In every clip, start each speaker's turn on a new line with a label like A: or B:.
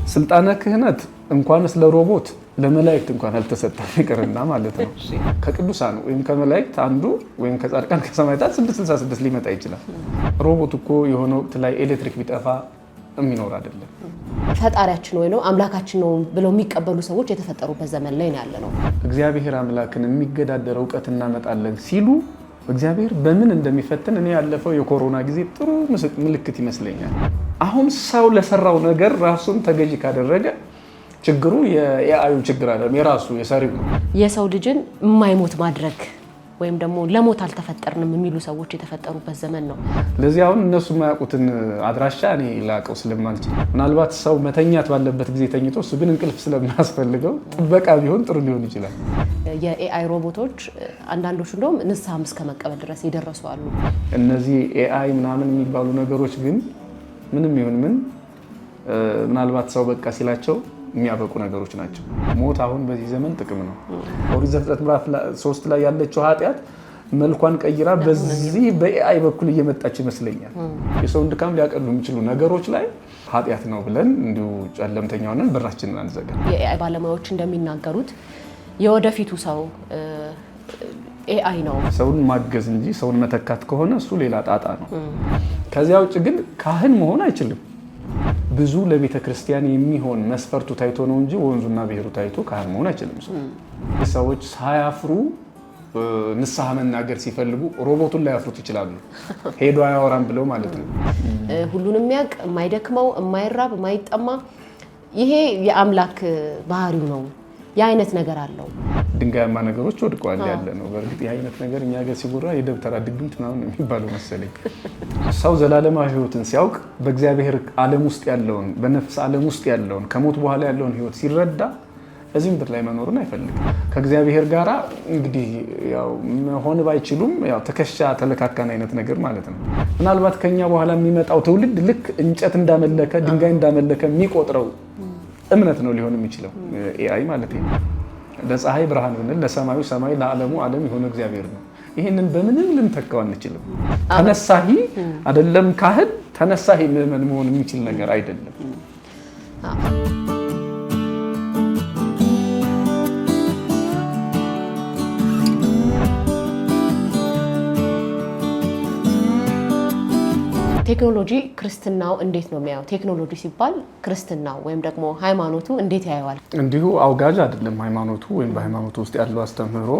A: ስልጣነ ክህነት እንኳንስ ለሮቦት ለመላእክት እንኳን አልተሰጠም ይቅርና ማለት ነው። ከቅዱሳን ወይም ከመላእክት አንዱ ወይም ከጻድቃን ከሰማዕታት 666 ሊመጣ ይችላል። ሮቦት እኮ የሆነ ወቅት ላይ ኤሌክትሪክ ቢጠፋ የሚኖር አይደለም።
B: ፈጣሪያችን ወይ ነው አምላካችን ነው ብለው የሚቀበሉ ሰዎች የተፈጠሩበት ዘመን ላይ ነው ያለነው።
A: እግዚአብሔር አምላክን የሚገዳደር ዕውቀት እናመጣለን ሲሉ እግዚአብሔር በምን እንደሚፈትን እኔ ያለፈው የኮሮና ጊዜ ጥሩ ምልክት ይመስለኛል። አሁን ሰው ለሰራው ነገር ራሱን ተገዢ ካደረገ ችግሩ የኤአዩ ችግር አይደለም፣ የራሱ የሰሪው ነው።
B: የሰው ልጅን የማይሞት ማድረግ ወይም ደግሞ ለሞት አልተፈጠርንም የሚሉ ሰዎች የተፈጠሩበት ዘመን ነው።
A: ለዚህ አሁን እነሱ የማያውቁትን አድራሻ እኔ ላቀው ስለማልችል ምናልባት ሰው መተኛት ባለበት ጊዜ ተኝቶ እሱ ግን እንቅልፍ ስለማያስፈልገው ጥበቃ ቢሆን ጥሩ ሊሆን ይችላል።
B: የኤአይ ሮቦቶች አንዳንዶቹ እንደውም ንስሐም እስከ መቀበል ድረስ የደረሱ አሉ።
A: እነዚህ ኤአይ ምናምን የሚባሉ ነገሮች ግን ምንም ይሁን ምን ምናልባት ሰው በቃ ሲላቸው የሚያበቁ ነገሮች ናቸው። ሞት አሁን በዚህ ዘመን ጥቅም ነው። ኦሪት ዘፍጥረት ምዕራፍ 3 ላይ ያለችው ኃጢአት መልኳን ቀይራ በዚህ በኤአይ በኩል እየመጣች ይመስለኛል። የሰውን ድካም ሊያቀሉ የሚችሉ ነገሮች ላይ ኃጢአት ነው ብለን እንዲሁ ጨለምተኛ ሆነን በራችንን አንዘጋ።
B: የኤአይ ባለሙያዎች እንደሚናገሩት የወደፊቱ ሰው ኤአይ ነው።
A: ሰውን ማገዝ እንጂ ሰውን መተካት ከሆነ እሱ ሌላ ጣጣ ነው። ከዚያ ውጭ ግን ካህን መሆን አይችልም። ብዙ ለቤተ ክርስቲያን የሚሆን መስፈርቱ ታይቶ ነው እንጂ ወንዙና ብሔሩ ታይቶ ካህን መሆን አይችልም። ሰዎች ሳያፍሩ ንስሐ መናገር ሲፈልጉ ሮቦቱን ላይ ያፍሩት ይችላሉ። ሄዶ አያወራም ብለው ማለት ነው።
B: ሁሉንም የሚያውቅ የማይደክመው የማይራብ የማይጠማ ይሄ የአምላክ ባህሪው ነው። የአይነት ነገር አለው። ድንጋያማ
A: ነገሮች ወድቀዋል ያለ ነው። በእርግጥ የአይነት ነገር እኛ ጋር ሲጎራ የደብተራ ድግምት ምናምን የሚባለው መሰለኝ። ሰው ዘላለማዊ ሕይወትን ሲያውቅ በእግዚአብሔር ዓለም ውስጥ ያለውን በነፍስ ዓለም ውስጥ ያለውን ከሞት በኋላ ያለውን ሕይወት ሲረዳ እዚህ ምድር ላይ መኖርን አይፈልግም። ከእግዚአብሔር ጋራ እንግዲህ ያው መሆን ባይችሉም ያው ተከሻ ተለካካን አይነት ነገር ማለት ነው። ምናልባት ከኛ በኋላ የሚመጣው ትውልድ ልክ እንጨት እንዳመለከ ድንጋይ እንዳመለከ የሚቆጥረው እምነት ነው ሊሆን የሚችለው ኤአይ ማለት ነው። ለፀሐይ ብርሃን ብንል ለሰማዩ ሰማይ ለዓለሙ ዓለም የሆነ እግዚአብሔር ነው። ይህንን በምንም ልንተካው አንችልም። ተነሳሂ አይደለም ካህን ተነሳሂ ምዕመን መሆን የሚችል ነገር አይደለም።
B: ቴክኖሎጂ ክርስትናው እንዴት ነው የሚያየው? ቴክኖሎጂ ሲባል ክርስትናው ወይም ደግሞ ሃይማኖቱ እንዴት ያየዋል?
A: እንዲሁ አውጋዥ አይደለም ሃይማኖቱ ወይም በሃይማኖቱ ውስጥ ያለው አስተምህሮ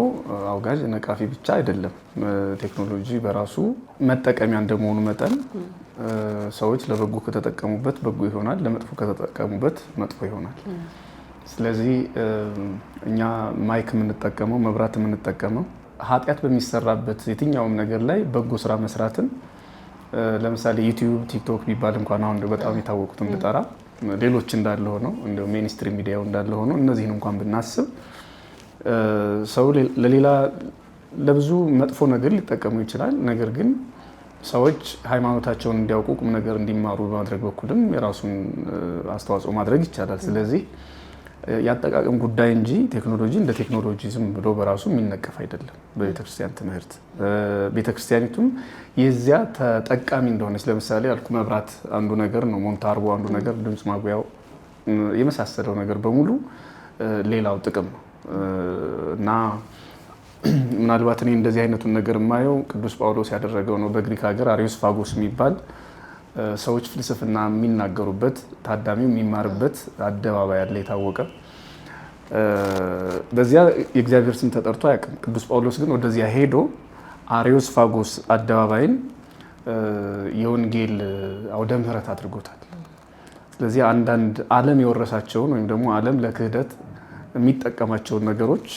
A: አውጋዥ ነቃፊ ብቻ አይደለም። ቴክኖሎጂ በራሱ መጠቀሚያ እንደመሆኑ መጠን ሰዎች ለበጎ ከተጠቀሙበት በጎ ይሆናል፣ ለመጥፎ ከተጠቀሙበት መጥፎ ይሆናል። ስለዚህ እኛ ማይክ የምንጠቀመው መብራት የምንጠቀመው ኃጢአት በሚሰራበት የትኛውም ነገር ላይ በጎ ስራ መስራትን ለምሳሌ ዩቲዩብ ቲክቶክ ቢባል እንኳን አሁን በጣም የታወቁትን ብጠራ ሌሎች እንዳለ ሆነው እንደው ሜንስትሪም ሚዲያው እንዳለ ሆነው እነዚህን እንኳን ብናስብ ሰው ለሌላ ለብዙ መጥፎ ነገር ሊጠቀሙ ይችላል። ነገር ግን ሰዎች ሃይማኖታቸውን እንዲያውቁ ቁም ነገር እንዲማሩ በማድረግ በኩልም የራሱን አስተዋጽኦ ማድረግ ይቻላል። ስለዚህ ያጠቃቀም ጉዳይ እንጂ ቴክኖሎጂ እንደ ቴክኖሎጂ ዝም ብሎ በራሱ የሚነቀፍ አይደለም። በቤተክርስቲያን ትምህርት ቤተክርስቲያኒቱም የዚያ ተጠቃሚ እንደሆነች ለምሳሌ አልኩ መብራት አንዱ ነገር ነው፣ ሞንታርቦ አንዱ ነገር፣ ድምፅ ማጉያው የመሳሰለው ነገር በሙሉ ሌላው ጥቅም ነው እና ምናልባት እኔ እንደዚህ አይነቱን ነገር የማየው ቅዱስ ጳውሎስ ያደረገው ነው። በግሪክ ሀገር አሪዮስፋጎስ የሚባል ሰዎች ፍልስፍና የሚናገሩበት ታዳሚው የሚማርበት አደባባይ ያለ የታወቀ በዚያ የእግዚአብሔር ስም ተጠርቶ አያውቅም። ቅዱስ ጳውሎስ ግን ወደዚያ ሄዶ አሪዮስፋጎስ አደባባይን የወንጌል አውደ ምሕረት አድርጎታል። ስለዚህ አንዳንድ ዓለም የወረሳቸውን ወይም ደግሞ ዓለም ለክህደት የሚጠቀማቸውን ነገሮች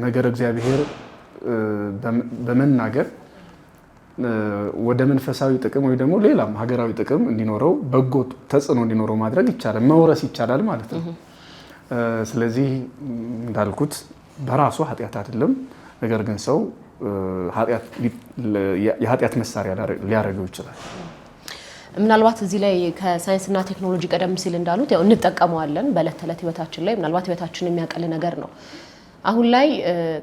A: ነገር እግዚአብሔር በመናገር ወደ መንፈሳዊ ጥቅም ወይ ደግሞ ሌላም ሀገራዊ ጥቅም እንዲኖረው በጎ ተጽዕኖ እንዲኖረው ማድረግ ይቻላል፣ መውረስ ይቻላል ማለት ነው። ስለዚህ እንዳልኩት በራሱ ኃጢአት አይደለም። ነገር ግን ሰው የኃጢአት መሳሪያ ሊያደርገው ይችላል።
B: ምናልባት እዚህ ላይ ከሳይንስና ቴክኖሎጂ ቀደም ሲል እንዳሉት ያው እንጠቀመዋለን በዕለት ተዕለት ህይወታችን ላይ ምናልባት ህይወታችንን የሚያቀል ነገር ነው። አሁን ላይ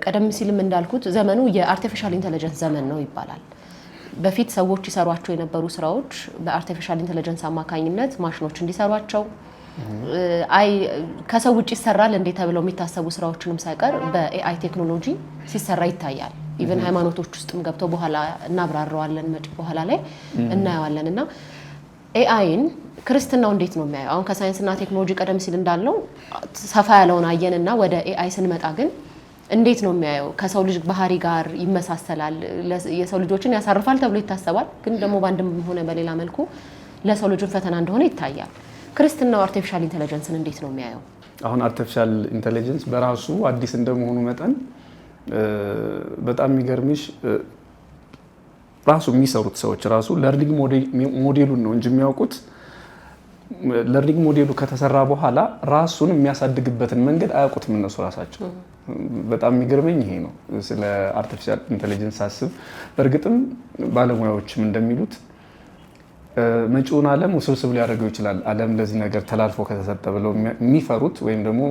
B: ቀደም ሲልም እንዳልኩት ዘመኑ የአርቲፊሻል ኢንተለጀንስ ዘመን ነው ይባላል። በፊት ሰዎች ይሰሯቸው የነበሩ ስራዎች በአርቲፊሻል ኢንተለጀንስ አማካኝነት ማሽኖች እንዲሰሯቸው ከሰው ውጭ ይሰራል እንዴ ተብለው የሚታሰቡ ስራዎችንም ሳይቀር በኤአይ ቴክኖሎጂ ሲሰራ ይታያል። ኢቨን ሃይማኖቶች ውስጥም ገብተው በኋላ እናብራራዋለን በኋላ ላይ እናያዋለንና ኤአይን ክርስትናው እንዴት ነው የሚያየው? አሁን ከሳይንስና ቴክኖሎጂ ቀደም ሲል እንዳልነው ሰፋ ያለውን አየንና ወደ ኤአይ ስንመጣ ግን እንዴት ነው የሚያየው? ከሰው ልጅ ባህሪ ጋር ይመሳሰላል፣ የሰው ልጆችን ያሳርፋል ተብሎ ይታሰባል። ግን ደግሞ በአንድም ሆነ በሌላ መልኩ ለሰው ልጅን ፈተና እንደሆነ ይታያል። ክርስትናው አርቲፊሻል ኢንተለጀንስን እንዴት ነው የሚያየው?
A: አሁን አርቲፊሻል ኢንተለጀንስ በራሱ አዲስ እንደመሆኑ መጠን በጣም የሚገርምሽ ራሱ የሚሰሩት ሰዎች ራሱ ለርኒንግ ሞዴሉን ነው እንጂ የሚያውቁት ለርኒንግ ሞዴሉ ከተሰራ በኋላ ራሱን የሚያሳድግበትን መንገድ አያውቁትም እነሱ ራሳቸው። በጣም የሚገርመኝ ይሄ ነው ስለ አርቲፊሻል ኢንተለጀንስ ሳስብ። በእርግጥም ባለሙያዎችም እንደሚሉት መጪውን ዓለም ውስብስብ ሊያደርገው ይችላል። ዓለም ለዚህ ነገር ተላልፎ ከተሰጠ ብለው የሚፈሩት ወይም ደግሞ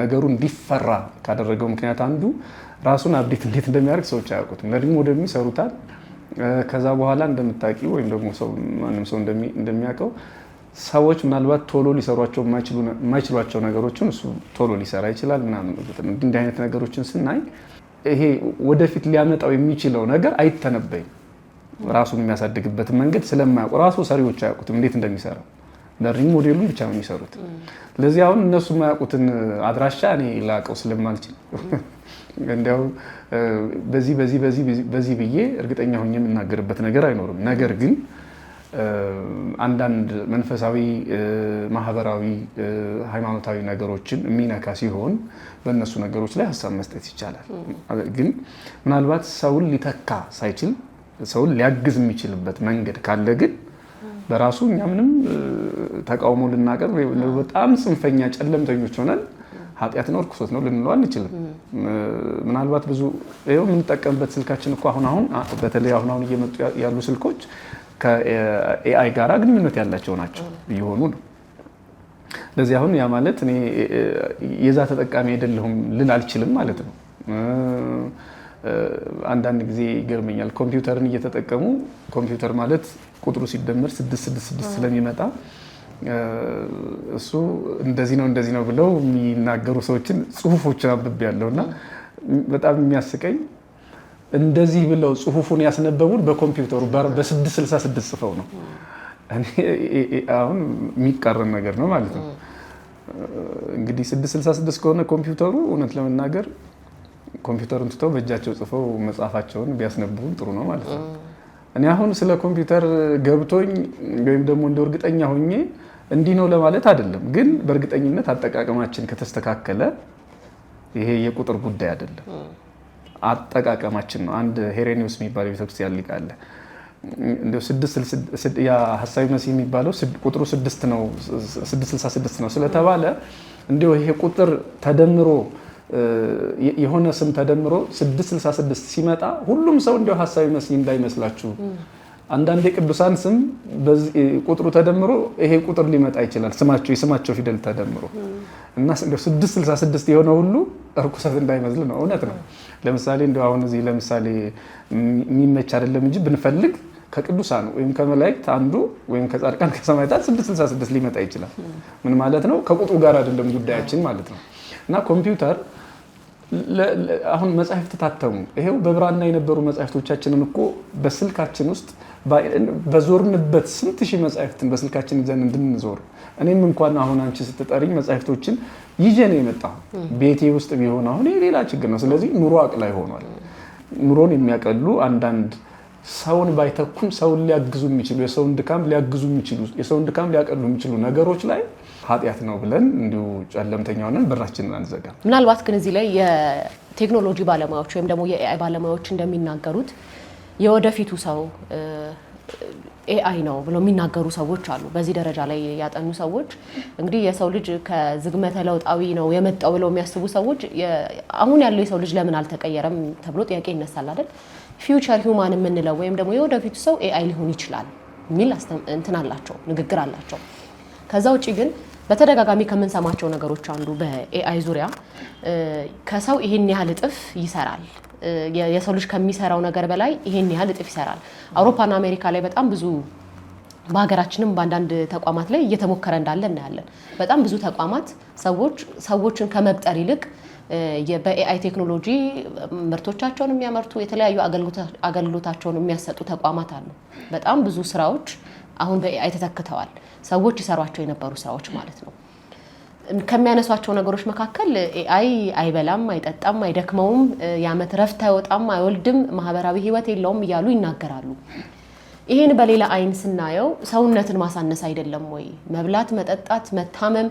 A: ነገሩ እንዲፈራ ካደረገው ምክንያት አንዱ ራሱን አፕዴት እንዴት እንደሚያደርግ ሰዎች አያውቁትም። ለርኒንግ ሞዴሉ ይሰሩታል። ከዛ በኋላ እንደምታውቂው ወይም ደግሞ ማንም ሰው እንደሚያውቀው ሰዎች ምናልባት ቶሎ ሊሰሯቸው የማይችሏቸው ነገሮችን እሱ ቶሎ ሊሰራ ይችላል ምናምን። እንዲህ አይነት ነገሮችን ስናይ ይሄ ወደፊት ሊያመጣው የሚችለው ነገር አይተነበይም። ራሱን የሚያሳድግበትን መንገድ ስለማያውቁ ራሱ ሰሪዎች አያውቁትም እንዴት እንደሚሰራ። ለርኒንግ ሞዴሉን ብቻ ነው የሚሰሩት። ለዚህ አሁን እነሱ የማያውቁትን አድራሻ እኔ ላቀው ስለማልችል እንዲያው በዚህ ብዬ እርግጠኛ ሆኜ የምናገርበት ነገር አይኖርም። ነገር ግን አንዳንድ መንፈሳዊ፣ ማህበራዊ፣ ሃይማኖታዊ ነገሮችን የሚነካ ሲሆን በእነሱ ነገሮች ላይ ሀሳብ መስጠት ይቻላል። ግን ምናልባት ሰውን ሊተካ ሳይችል ሰውን ሊያግዝ የሚችልበት መንገድ ካለ ግን በራሱ እኛ ምንም ተቃውሞ ልናቀርብ በጣም ጽንፈኛ ጨለምተኞች ሆነን ኃጢአት ነው ርኩሰት ነው ልንለው አንችልም። ምናልባት ብዙ ይኸው የምንጠቀምበት ስልካችን እኮ አሁን በተለይ አሁን እየመጡ ያሉ ስልኮች ከኤአይ ጋር ግንኙነት ያላቸው ናቸው እየሆኑ ነው። ለዚህ አሁን ያ ማለት እኔ የዛ ተጠቃሚ አይደለሁም ልል አልችልም ማለት ነው። አንዳንድ ጊዜ ይገርመኛል። ኮምፒውተርን እየተጠቀሙ ኮምፒውተር ማለት ቁጥሩ ሲደመር 666 ስለሚመጣ እሱ እንደዚህ ነው ብለው የሚናገሩ ሰዎችን ጽሁፎችን አንብቤያለሁና በጣም የሚያስቀኝ እንደዚህ ብለው ጽሁፉን ያስነበቡን በኮምፒውተሩ በ666 ጽፈው ነው። አሁን የሚቃረን ነገር ነው ማለት ነው። እንግዲህ 666 ከሆነ ኮምፒውተሩ እውነት ለመናገር ኮምፒውተሩን ትተው በእጃቸው ጽፈው መጻፋቸውን ቢያስነብቡን ጥሩ ነው ማለት ነው። እኔ አሁን ስለ ኮምፒውተር ገብቶኝ ወይም ደግሞ እንደ እርግጠኛ ሆኜ እንዲህ ነው ለማለት አይደለም። ግን በእርግጠኝነት አጠቃቀማችን ከተስተካከለ ይሄ የቁጥር ጉዳይ አይደለም፣ አጠቃቀማችን ነው። አንድ ሄሬኒዮስ የሚባል ቤተክርስቲያን ሊቅ አለ። እንደው 6 ያ ሐሳዊ መሲህ የሚባለው ቁጥሩ 6 ነው 666 ነው ስለተባለ እንደው ይሄ ቁጥር ተደምሮ የሆነ ስም ተደምሮ 666 ሲመጣ ሁሉም ሰው እንደው ሐሳዊ መሲህ እንዳይመስላችሁ። አንዳንድ የቅዱሳን ስም ቁጥሩ ተደምሮ ይሄ ቁጥር ሊመጣ ይችላል፣ የስማቸው ፊደል ተደምሮ እና እንደው 666 የሆነ ሁሉ እርኩሰት እንዳይመስል ነው። እውነት ነው። ለምሳሌ እንደው አሁን እዚህ ለምሳሌ የሚመች አይደለም እንጂ ብንፈልግ ከቅዱሳን ወይም ከመላእክት አንዱ ወይም ከጻድቃን ከሰማዕታት 666 ሊመጣ ይችላል። ምን ማለት ነው? ከቁጥሩ ጋር አይደለም ጉዳያችን ማለት ነው። እና ኮምፒውተር አሁን መጻሕፍት ታተሙ። ይሄው በብራና የነበሩ መጻሕፍቶቻችንን እኮ በስልካችን ውስጥ በዞርንበት ስንት ሺህ መጻሕፍትን በስልካችን ይዘን እንድንዞር እኔም እንኳን አሁን አንቺ ስትጠሪኝ መጻሕፍቶችን ይዤ ነው የመጣሁ። ቤቴ ውስጥ ቢሆን አሁን ሌላ ችግር ነው። ስለዚህ ኑሮ አቅላይ ሆኗል። ኑሮን የሚያቀሉ አንዳንድ ሰውን ባይተኩም ሰውን ሊያግዙ የሚችሉ የሰውን ድካም ሊያግዙ የሚችሉ የሰውን ድካም ሊያቀሉ የሚችሉ ነገሮች ላይ ኃጢአት ነው ብለን እንዲሁ ጨለምተኛ ሆነን በራችንን አንዘጋም።
B: ምናልባት ግን እዚህ ላይ የቴክኖሎጂ ባለሙያዎች ወይም ደግሞ የኤአይ ባለሙያዎች እንደሚናገሩት የወደፊቱ ሰው ኤአይ ነው ብለው የሚናገሩ ሰዎች አሉ። በዚህ ደረጃ ላይ ያጠኑ ሰዎች እንግዲህ የሰው ልጅ ከዝግመተ ለውጣዊ ነው የመጣው ብለው የሚያስቡ ሰዎች አሁን ያለው የሰው ልጅ ለምን አልተቀየረም ተብሎ ጥያቄ ይነሳል አይደል? ፊውቸር ሂውማን የምንለው ወይም ደግሞ የወደፊቱ ሰው ኤአይ ሊሆን ይችላል የሚል እንትን አላቸው፣ ንግግር አላቸው። ከዛ ውጪ ግን በተደጋጋሚ ከምንሰማቸው ነገሮች አንዱ በኤአይ ዙሪያ ከሰው ይሄን ያህል እጥፍ ይሰራል፣ የሰው ልጅ ከሚሰራው ነገር በላይ ይሄን ያህል እጥፍ ይሰራል። አውሮፓና አሜሪካ ላይ በጣም ብዙ በሀገራችንም በአንዳንድ ተቋማት ላይ እየተሞከረ እንዳለ እናያለን። በጣም ብዙ ተቋማት ሰዎችን ከመቅጠር ይልቅ በኤአይ ቴክኖሎጂ ምርቶቻቸውን የሚያመርቱ የተለያዩ አገልግሎታቸውን የሚያሰጡ ተቋማት አሉ። በጣም ብዙ ስራዎች አሁን በኤአይ ተተክተዋል። ሰዎች ይሰሯቸው የነበሩ ስራዎች ማለት ነው። ከሚያነሷቸው ነገሮች መካከል ኤአይ አይበላም፣ አይጠጣም፣ አይደክመውም፣ የዓመት ረፍት አይወጣም፣ አይወልድም፣ ማህበራዊ ህይወት የለውም እያሉ ይናገራሉ። ይሄን በሌላ አይን ስናየው ሰውነትን ማሳነስ አይደለም ወይ? መብላት፣ መጠጣት፣ መታመም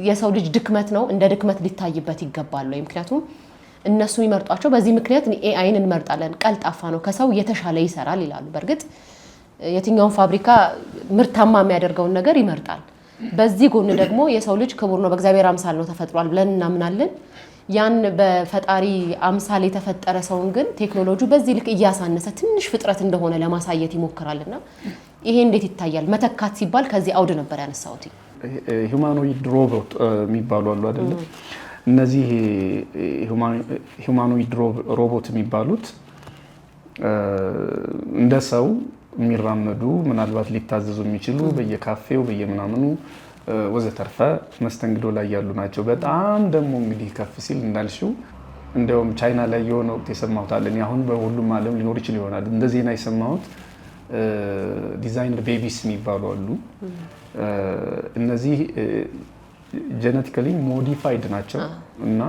B: የሰው ልጅ ድክመት ነው፣ እንደ ድክመት ሊታይበት ይገባል ወይ? ምክንያቱም እነሱ የሚመርጧቸው በዚህ ምክንያት ኤአይን እንመርጣለን፣ ቀልጣፋ ነው፣ ከሰው የተሻለ ይሰራል ይላሉ። በእርግጥ የትኛውን ፋብሪካ ምርታማ የሚያደርገውን ነገር ይመርጣል። በዚህ ጎን ደግሞ የሰው ልጅ ክቡር ነው፣ በእግዚአብሔር አምሳል ነው ተፈጥሯል ብለን እናምናለን። ያን በፈጣሪ አምሳል የተፈጠረ ሰውን ግን ቴክኖሎጂ በዚህ ልክ እያሳነሰ ትንሽ ፍጥረት እንደሆነ ለማሳየት ይሞክራልና ይሄ እንዴት ይታያል? መተካት ሲባል ከዚህ አውድ ነበር ያነሳሁት።
A: ሂውማኖይድ ሮቦት የሚባሉ አሉ አይደለ? እነዚህ ሂውማኖይድ ሮቦት የሚባሉት እንደ ሰው የሚራመዱ ምናልባት ሊታዘዙ የሚችሉ በየካፌው በየምናምኑ ወዘተርፈ መስተንግዶ ላይ ያሉ ናቸው። በጣም ደግሞ እንግዲህ ከፍ ሲል እንዳልሽው እንደውም ቻይና ላይ የሆነ ወቅት የሰማሁት አለ። አሁን በሁሉም ዓለም ሊኖር ይችል ይሆናል እንደ ዜና የሰማሁት ዲዛይነር ቤቢስ የሚባሉ አሉ። እነዚህ ጄኔቲካሊ ሞዲፋይድ ናቸው እና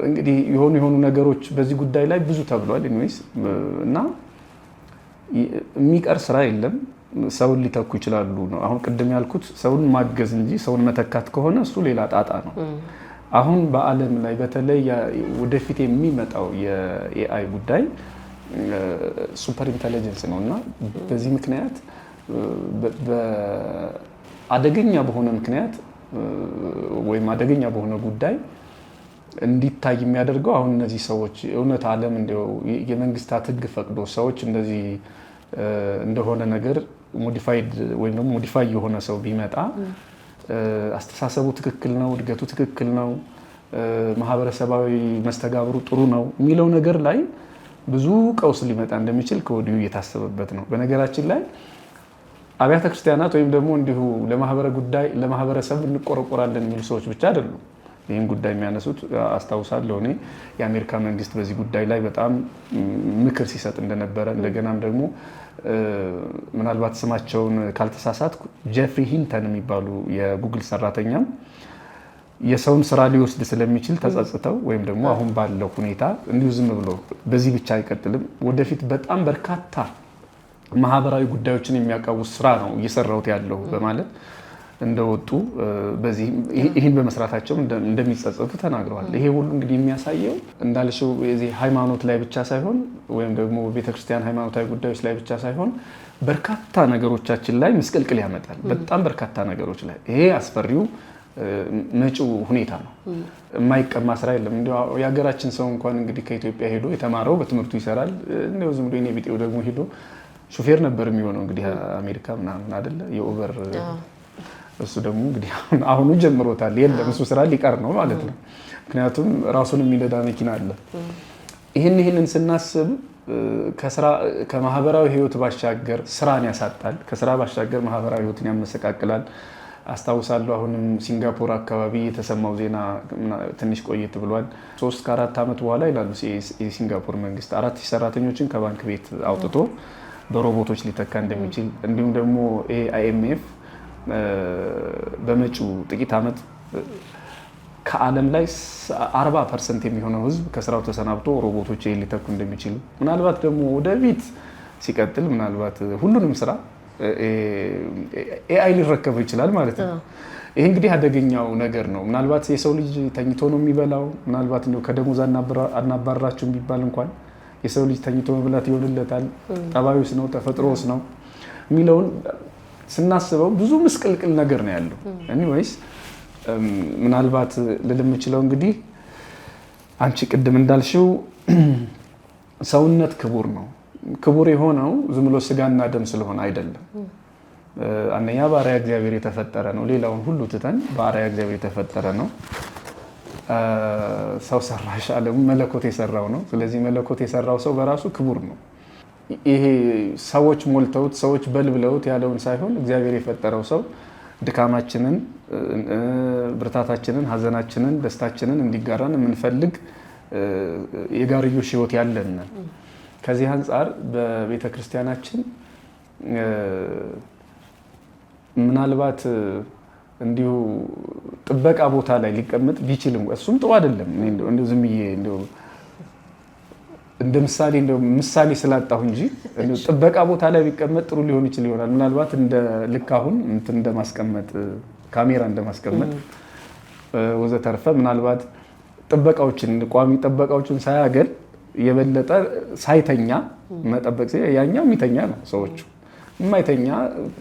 A: እንግዲህ የሆኑ ነገሮች በዚህ ጉዳይ ላይ ብዙ ተብሏል። ኢንዌይስ እና የሚቀር ስራ የለም። ሰውን ሊተኩ ይችላሉ ነው። አሁን ቅድም ያልኩት ሰውን ማገዝ እንጂ ሰውን መተካት ከሆነ እሱ ሌላ ጣጣ ነው። አሁን በዓለም ላይ በተለይ ወደፊት የሚመጣው የኤአይ ጉዳይ ሱፐር ኢንተለጀንስ ነው እና በዚህ ምክንያት አደገኛ በሆነ ምክንያት ወይም አደገኛ በሆነ ጉዳይ እንዲታይ የሚያደርገው አሁን እነዚህ ሰዎች እውነት ዓለም እንደው የመንግስታት ሕግ ፈቅዶ ሰዎች እንደዚህ እንደሆነ ነገር ሞዲፋይድ ወይም ደግሞ ሞዲፋይ የሆነ ሰው ቢመጣ አስተሳሰቡ ትክክል ነው፣ እድገቱ ትክክል ነው፣ ማህበረሰባዊ መስተጋብሩ ጥሩ ነው የሚለው ነገር ላይ ብዙ ቀውስ ሊመጣ እንደሚችል ከወዲሁ እየታሰበበት ነው። በነገራችን ላይ አብያተ ክርስቲያናት ወይም ደግሞ እንዲሁ ለማህበረሰብ እንቆረቆራለን የሚሉ ሰዎች ብቻ አይደሉም ይህን ጉዳይ የሚያነሱት። አስታውሳለሁ እኔ የአሜሪካ መንግስት በዚህ ጉዳይ ላይ በጣም ምክር ሲሰጥ እንደነበረ፣ እንደገናም ደግሞ ምናልባት ስማቸውን ካልተሳሳትኩ ጄፍሪ ሂልተን የሚባሉ የጉግል ሰራተኛም የሰውን ስራ ሊወስድ ስለሚችል ተጸጽተው ወይም ደግሞ አሁን ባለው ሁኔታ እንዲሁ ዝም ብሎ በዚህ ብቻ አይቀጥልም፣ ወደፊት በጣም በርካታ ማህበራዊ ጉዳዮችን የሚያቃውስ ስራ ነው እየሰራሁት ያለው በማለት እንደወጡ በዚህ ይህን በመስራታቸው እንደሚጸጸቱ ተናግረዋል። ይሄ ሁሉ እንግዲህ የሚያሳየው እንዳልሽው የዚህ ሃይማኖት ላይ ብቻ ሳይሆን ወይም ደግሞ ቤተክርስቲያን ሃይማኖታዊ ጉዳዮች ላይ ብቻ ሳይሆን በርካታ ነገሮቻችን ላይ ምስቅልቅል ያመጣል። በጣም በርካታ ነገሮች ላይ ይሄ አስፈሪው መጪው ሁኔታ ነው። የማይቀማ ስራ የለም። እንደው የሀገራችን ሰው እንኳን እንግዲህ ከኢትዮጵያ ሄዶ የተማረው በትምህርቱ ይሰራል። እንደው ዝም ብሎ የኔ ቢጤው ደግሞ ሄዶ ሹፌር ነበር የሚሆነው እንግዲህ አሜሪካ ምናምን አይደለ የኡበር እሱ ደግሞ እንግዲህ አሁኑ ጀምሮታል። የለም እሱ ስራ ሊቀር ነው ማለት ነው። ምክንያቱም ራሱን የሚነዳ መኪና አለ። ይህንን ስናስብ ከማህበራዊ ህይወት ባሻገር ስራን ያሳጣል። ከስራ ባሻገር ማህበራዊ ህይወትን ያመሰቃቅላል። አስታውሳለሁ አሁንም ሲንጋፖር አካባቢ የተሰማው ዜና ትንሽ ቆየት ብሏል። 3 ከ4 ዓመት በኋላ ይላሉ የሲንጋፖር መንግስት 4000 ሰራተኞችን ከባንክ ቤት አውጥቶ በሮቦቶች ሊተካ እንደሚችል እንዲሁም ደግሞ አይኤምኤፍ በመጪው ጥቂት ዓመት ከዓለም ላይ 40% የሚሆነው ህዝብ ከስራው ተሰናብቶ ሮቦቶች ሊተኩ እንደሚችሉ ምናልባት ደግሞ ወደፊት ሲቀጥል ምናልባት ሁሉንም ስራ ኤአይ ሊረከበው ይችላል ማለት ነው። ይሄ እንግዲህ አደገኛው ነገር ነው። ምናልባት የሰው ልጅ ተኝቶ ነው የሚበላው። ምናልባት እንደው ከደሞዝ አናባራችሁ ቢባል እንኳን የሰው ልጅ ተኝቶ መብላት ይሆንለታል፣ ጠባዩስ ነው ተፈጥሮስ ነው የሚለውን ስናስበው ብዙ ምስቅልቅል ነገር ነው ያለው። ኤኒዌይስ ምናልባት ልል የምችለው እንግዲህ አንቺ ቅድም እንዳልሽው ሰውነት ክቡር ነው። ክቡር የሆነው ዝም ብሎ ስጋና ደም ስለሆነ አይደለም። አንደኛ በአርአያ እግዚአብሔር የተፈጠረ ነው። ሌላውን ሁሉ ትተን በአርአያ እግዚአብሔር የተፈጠረ ነው። ሰው ሰራሽ ዓለሙ መለኮት የሰራው ነው። ስለዚህ መለኮት የሰራው ሰው በራሱ ክቡር ነው። ይሄ ሰዎች ሞልተውት ሰዎች በልብለውት ያለውን ሳይሆን እግዚአብሔር የፈጠረው ሰው ድካማችንን፣ ብርታታችንን፣ ሀዘናችንን፣ ደስታችንን እንዲጋራን የምንፈልግ የጋርዮሽ ሕይወት ያለን። ከዚህ አንጻር በቤተ ክርስቲያናችን ምናልባት እንዲሁ ጥበቃ ቦታ ላይ ሊቀመጥ ቢችልም እሱም ጥሩ አይደለም። እንደው ዝም ብዬ እንደ ምሳሌ ስላጣሁ እንጂ ጥበቃ ቦታ ላይ ቢቀመጥ ጥሩ ሊሆን ይችላል። ምናልባት እንደ ልክ አሁን እንደማስቀመጥ ካሜራ እንደማስቀመጥ ወዘተርፈ ምናልባት ጥበቃዎችን ቋሚ ጥበቃዎችን ሳያገል የበለጠ ሳይተኛ መጠበቅ ያኛው የሚተኛ ነው። ሰዎቹ የማይተኛ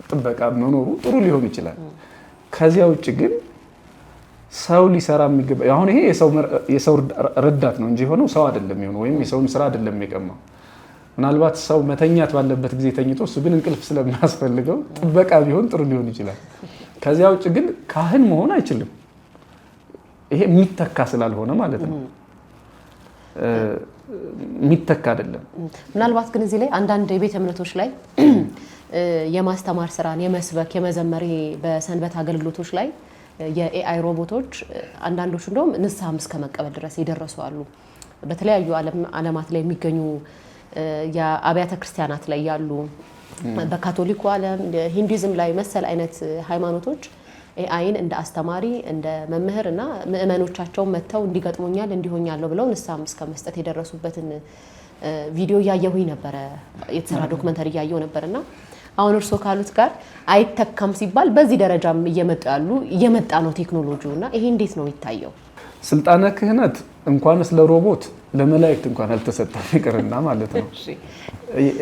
A: ጥበቃ መኖሩ ጥሩ ሊሆን ይችላል። ከዚያ ውጭ ግን ሰው ሊሰራ የሚገባ አሁን ይሄ የሰው ረዳት ነው እንጂ ሆነው ሰው አይደለም የሆነው ወይም የሰውን ስራ አይደለም የቀማው። ምናልባት ሰው መተኛት ባለበት ጊዜ ተኝቶ እሱ ግን እንቅልፍ ስለማያስፈልገው ጥበቃ ቢሆን ጥሩ ሊሆን ይችላል። ከዚያ ውጭ ግን ካህን መሆን አይችልም። ይሄ የሚተካ ስላልሆነ ማለት ነው። የሚተካ አይደለም።
B: ምናልባት ግን እዚህ ላይ አንዳንድ የቤተ እምነቶች ላይ የማስተማር ስራን የመስበክ የመዘመር በሰንበት አገልግሎቶች ላይ የኤአይ ሮቦቶች አንዳንዶቹ እንደውም ንስሐም እስከ መቀበል ድረስ የደረሱ አሉ። በተለያዩ ዓለማት ላይ የሚገኙ የአብያተ ክርስቲያናት ላይ ያሉ በካቶሊኩ ዓለም ሂንዱይዝም ላይ መሰል አይነት ሃይማኖቶች ኤአይን እንደ አስተማሪ እንደ መምህር እና ምእመኖቻቸው መጥተው እንዲገጥሙኛል እንዲሆኛለሁ ብለው ንስሐም እስከ መስጠት የደረሱበትን ቪዲዮ እያየሁኝ ነበረ። የተሰራ ዶክመንተሪ እያየሁ ነበርና አሁን እርሶ ካሉት ጋር አይተካም ሲባል በዚህ ደረጃም እየመጣ ነው ቴክኖሎጂው እና ይሄ እንዴት ነው የሚታየው?
A: ስልጣነ ክህነት እንኳንስ ለሮቦት ለመላእክት እንኳን አልተሰጠም ይቅርና ማለት ነው።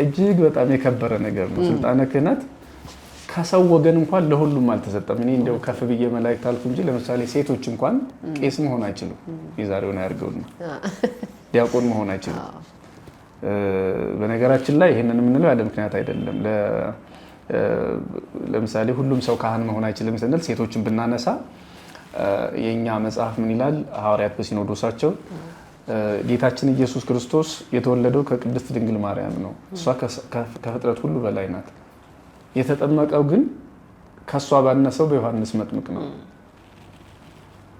A: እጅግ በጣም የከበረ ነገር ነው ስልጣነ ክህነት። ከሰው ወገን እንኳን ለሁሉም አልተሰጠም። እኔ እንደው ከፍ ብዬ መላእክት አልኩ እንጂ ለምሳሌ ሴቶች እንኳን ቄስ መሆን አይችሉም። የዛሬውን ያርገውና ዲያቆን መሆን አይችሉም። በነገራችን ላይ ይሄንን የምንለው ያለ ምክንያት አይደለም። ለምሳሌ ሁሉም ሰው ካህን መሆን አይችልም ስንል ሴቶችን ብናነሳ የኛ መጽሐፍ ምን ይላል? ሐዋርያት በሲኖዶሳቸው ጌታችን ኢየሱስ ክርስቶስ የተወለደው ከቅድስት ድንግል ማርያም ነው። እሷ ከፍጥረት ሁሉ በላይ ናት። የተጠመቀው ግን ከሷ ባነሰው በዮሐንስ መጥምቅ ነው።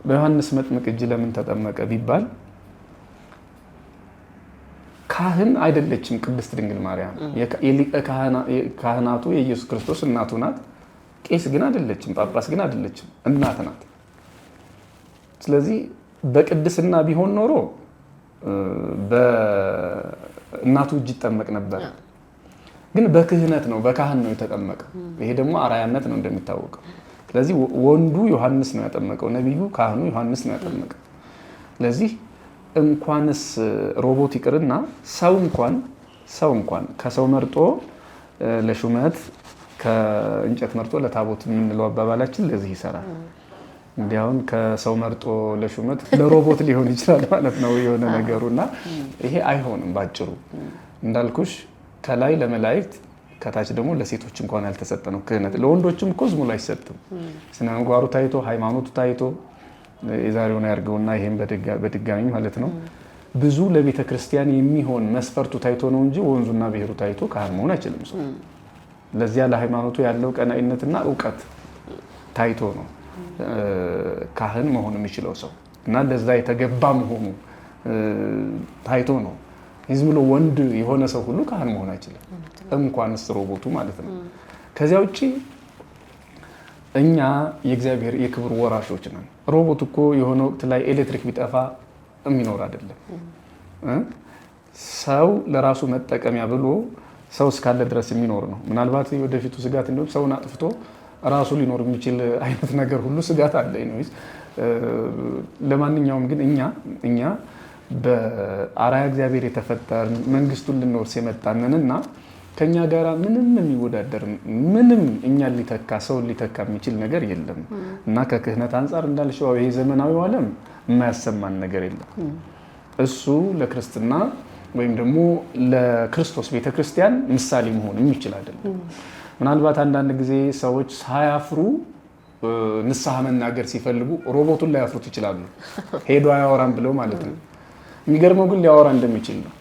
A: በዮሐንስ መጥምቅ እጅ ለምን ተጠመቀ ቢባል ካህን አይደለችም ቅድስት ድንግል ማርያም። የሊቀ ካህናቱ የኢየሱስ ክርስቶስ እናቱ ናት። ቄስ ግን አይደለችም፣ ጳጳስ ግን አይደለችም፣ እናት ናት። ስለዚህ በቅድስና ቢሆን ኖሮ በእናቱ እጅ ይጠመቅ ነበር። ግን በክህነት ነው፣ በካህን ነው የተጠመቀው። ይሄ ደግሞ አራያነት ነው እንደሚታወቀው። ስለዚህ ወንዱ ዮሐንስ ነው ያጠመቀው፣ ነቢዩ ካህኑ ዮሐንስ ነው ያጠመቀው። ስለዚህ እንኳንስ ሮቦት ይቅርና ሰው እንኳን ከሰው መርጦ ለሹመት ከእንጨት መርጦ ለታቦት የምንለው አባባላችን ለዚህ ይሰራል። እንዲያውን ከሰው መርጦ ለሹመት ለሮቦት ሊሆን ይችላል ማለት ነው የሆነ ነገሩና ይሄ አይሆንም። ባጭሩ እንዳልኩሽ ከላይ ለመላእክት ከታች ደግሞ ለሴቶች እንኳን ያልተሰጠ ነው ክህነት። ለወንዶችም እኮ ዝም ብሎ አይሰጥም። ስነ ምግባሩ ታይቶ ሃይማኖቱ ታይቶ የዛሬውን ያርገውና ይሄን በድጋሚ ማለት ነው ብዙ ለቤተ ክርስቲያን የሚሆን መስፈርቱ ታይቶ ነው እንጂ ወንዙና ብሔሩ ታይቶ ካህን መሆን አይችልም ሰው። ለዚያ ለሃይማኖቱ ያለው ቀናኢነትና ዕውቀት ታይቶ ነው ካህን መሆን የሚችለው ሰው እና ለዛ የተገባ መሆኑ ታይቶ ነው። ዝም ብሎ ወንድ የሆነ ሰው ሁሉ ካህን መሆን አይችልም፣ እንኳንስ ሮቦቱ ማለት ነው። ከዚያ ውጪ እኛ የእግዚአብሔር የክብር ወራሾች ነን። ሮቦት እኮ የሆነ ወቅት ላይ ኤሌክትሪክ ቢጠፋ የሚኖር አይደለም። ሰው ለራሱ መጠቀሚያ ብሎ ሰው እስካለ ድረስ የሚኖር ነው። ምናልባት ወደፊቱ ስጋት እንደውም ሰውን አጥፍቶ ራሱ ሊኖር የሚችል አይነት ነገር ሁሉ ስጋት አለ ነው። ለማንኛውም ግን እኛ በአርአያ እግዚአብሔር የተፈጠርን መንግስቱን ልንወርስ የመጣንንና ከኛ ጋር ምንም የሚወዳደር ምንም እኛን ሊተካ ሰውን ሊተካ የሚችል ነገር የለም እና ከክህነት አንጻር እንዳልሽው ይሄ ዘመናዊው ዓለም የማያሰማን ነገር የለም። እሱ ለክርስትና ወይም ደግሞ ለክርስቶስ ቤተክርስቲያን ምሳሌ መሆን የሚችል አይደለም። ምናልባት አንዳንድ ጊዜ ሰዎች ሳያፍሩ ንስሐ መናገር ሲፈልጉ ሮቦቱን ላይ ያፍሩት ይችላሉ። ሄዶ አያወራም ብለው ማለት ነው። የሚገርመው ግን ሊያወራ እንደሚችል ነው።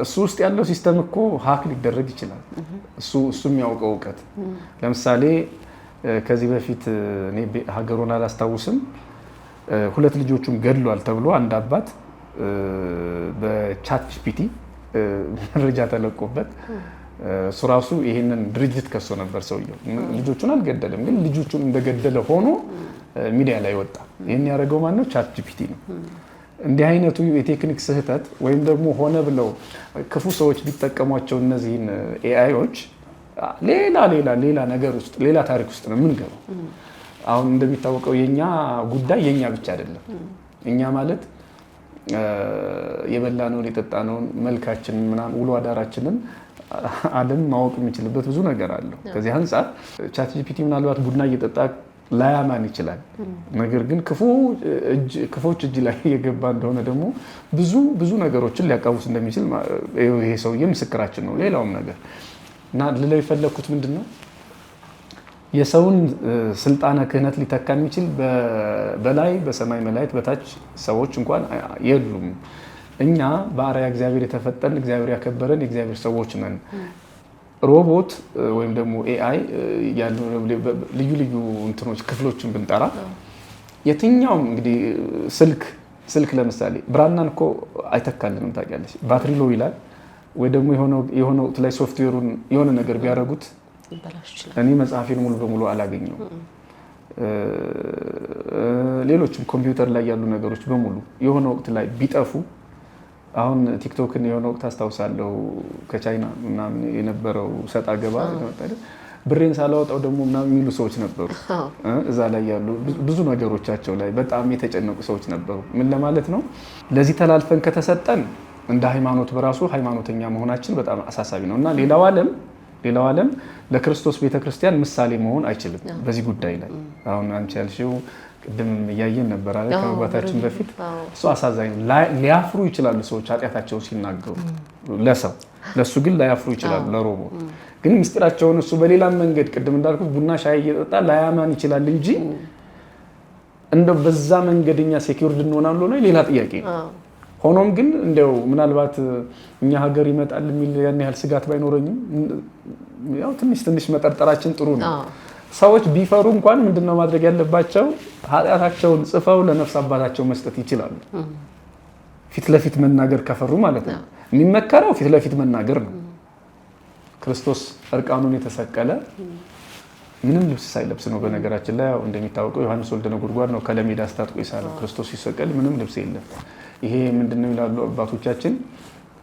A: እሱ ውስጥ ያለው ሲስተም እኮ ሀክ ሊደረግ ይችላል። እሱ የሚያውቀው እውቀት ለምሳሌ ከዚህ በፊት እኔ ሀገሩን አላስታውስም 2 ልጆቹን ገድሏል ተብሎ አንድ አባት በቻት ጂፒቲ መረጃ ተለቆበት እሱ ራሱ ይሄንን ድርጅት ከሶ ነበር። ሰውየው ልጆቹን አልገደለም፣ ግን ልጆቹን እንደገደለ ሆኖ ሚዲያ ላይ ወጣ። ይሄን ያደረገው ማን ነው? ቻት ጂፒቲ ነው። እንዲህ አይነቱ የቴክኒክ ስህተት ወይም ደግሞ ሆነ ብለው ክፉ ሰዎች ቢጠቀሟቸው እነዚህን ኤአይዎች ሌላ ነገር ውስጥ ሌላ ታሪክ ውስጥ ነው የምንገባው። አሁን እንደሚታወቀው የኛ ጉዳይ የኛ ብቻ አይደለም። እኛ ማለት የበላነውን የጠጣነውን መልካችንን ምናምን ውሎ አዳራችንን ዓለም ማወቅ የሚችልበት ብዙ ነገር አለው። ከዚህ አንፃር ቻት ጂፒቲ ምናልባት ቡና እየጠጣ ላያማን ይችላል። ነገር ግን ክፎች እጅ ላይ የገባ እንደሆነ ደግሞ ብዙ ነገሮችን ሊያቃውስ እንደሚችል ይሄ ሰውዬ ምስክራችን ነው። ሌላውም ነገር እና ልለው የፈለኩት ምንድነው የሰውን ስልጣነ ክህነት ሊተካ የሚችል በላይ በሰማይ መላእክት በታች ሰዎች እንኳን የሉም። እኛ በአርአያ እግዚአብሔር የተፈጠርን እግዚአብሔር ያከበረን የእግዚአብሔር ሰዎች ነን። ሮቦት ወይም ደግሞ ኤአይ ያሉ ልዩ እንትኖች ክፍሎችን ብንጠራ የትኛውም እንግዲህ ስልክ ለምሳሌ ብራናን እኮ አይተካልንም። ታውቂያለሽ ባትሪ ሎ ይላል ወይ ደግሞ የሆነ ወቅት ላይ ሶፍትዌሩን የሆነ ነገር ቢያደርጉት እኔ መጽሐፌን ሙሉ በሙሉ አላገኘው። ሌሎችም ኮምፒውተር ላይ ያሉ ነገሮች በሙሉ የሆነ ወቅት ላይ ቢጠፉ አሁን ቲክቶክን የሆነ ወቅት አስታውሳለሁ ከቻይና ምናምን የነበረው ሰጣ ገባ ብሬን ሳላወጣው ደግሞ ምናምን የሚሉ ሰዎች ነበሩ። እዛ ላይ ያሉ ብዙ ነገሮቻቸው ላይ በጣም የተጨነቁ ሰዎች ነበሩ። ምን ለማለት ነው? ለዚህ ተላልፈን ከተሰጠን እንደ ሃይማኖት በራሱ ሃይማኖተኛ መሆናችን በጣም አሳሳቢ ነው እና ሌላው ዓለም ለክርስቶስ ቤተክርስቲያን ምሳሌ መሆን አይችልም በዚህ ጉዳይ ላይ። አሁን አንቺ ያልሽው ቅድም እያየን ነበር አይደል? ከመግባታችን በፊት እሱ አሳዛኝ ነው። ሊያፍሩ ይችላሉ ሰዎች ኃጢአታቸውን ሲናገሩ ለሱ ግን ላያፍሩ ይችላሉ። ለሮቦት ግን ምስጢራቸውን እሱ በሌላ መንገድ ቅድም እንዳልኩት ቡና ሻይ እየጠጣ ላያማን ይችላል እንጂ እንደው በዛ መንገድኛ ሴኩሪቲ እንሆናለን ነው ሌላ ጥያቄ ነው። ሆኖም ግን እንደው ምናልባት እኛ ሀገር ይመጣል የሚል ያን ያህል ስጋት ባይኖረኝም ያው ትንሽ መጠርጠራችን ጥሩ ነው። ሰዎች ቢፈሩ እንኳን ምንድነው ማድረግ ያለባቸው? ኃጢአታቸውን ጽፈው ለነፍስ አባታቸው መስጠት ይችላሉ። ፊት ለፊት መናገር ከፈሩ ማለት ነው። የሚመከረው ፊት ለፊት መናገር ነው። ክርስቶስ እርቃኑን የተሰቀለ ምንም ልብስ ሳይለብስ ነው። በነገራችን ላይ እንደሚታወቀው ዮሐንስ ወልደ ነጎድጓድ ነው ከለሜዳ አስታጥቆ የሳለው። ክርስቶስ ሲሰቀል ምንም ልብስ የለም። ይሄ ምንድነው ይላሉ አባቶቻችን?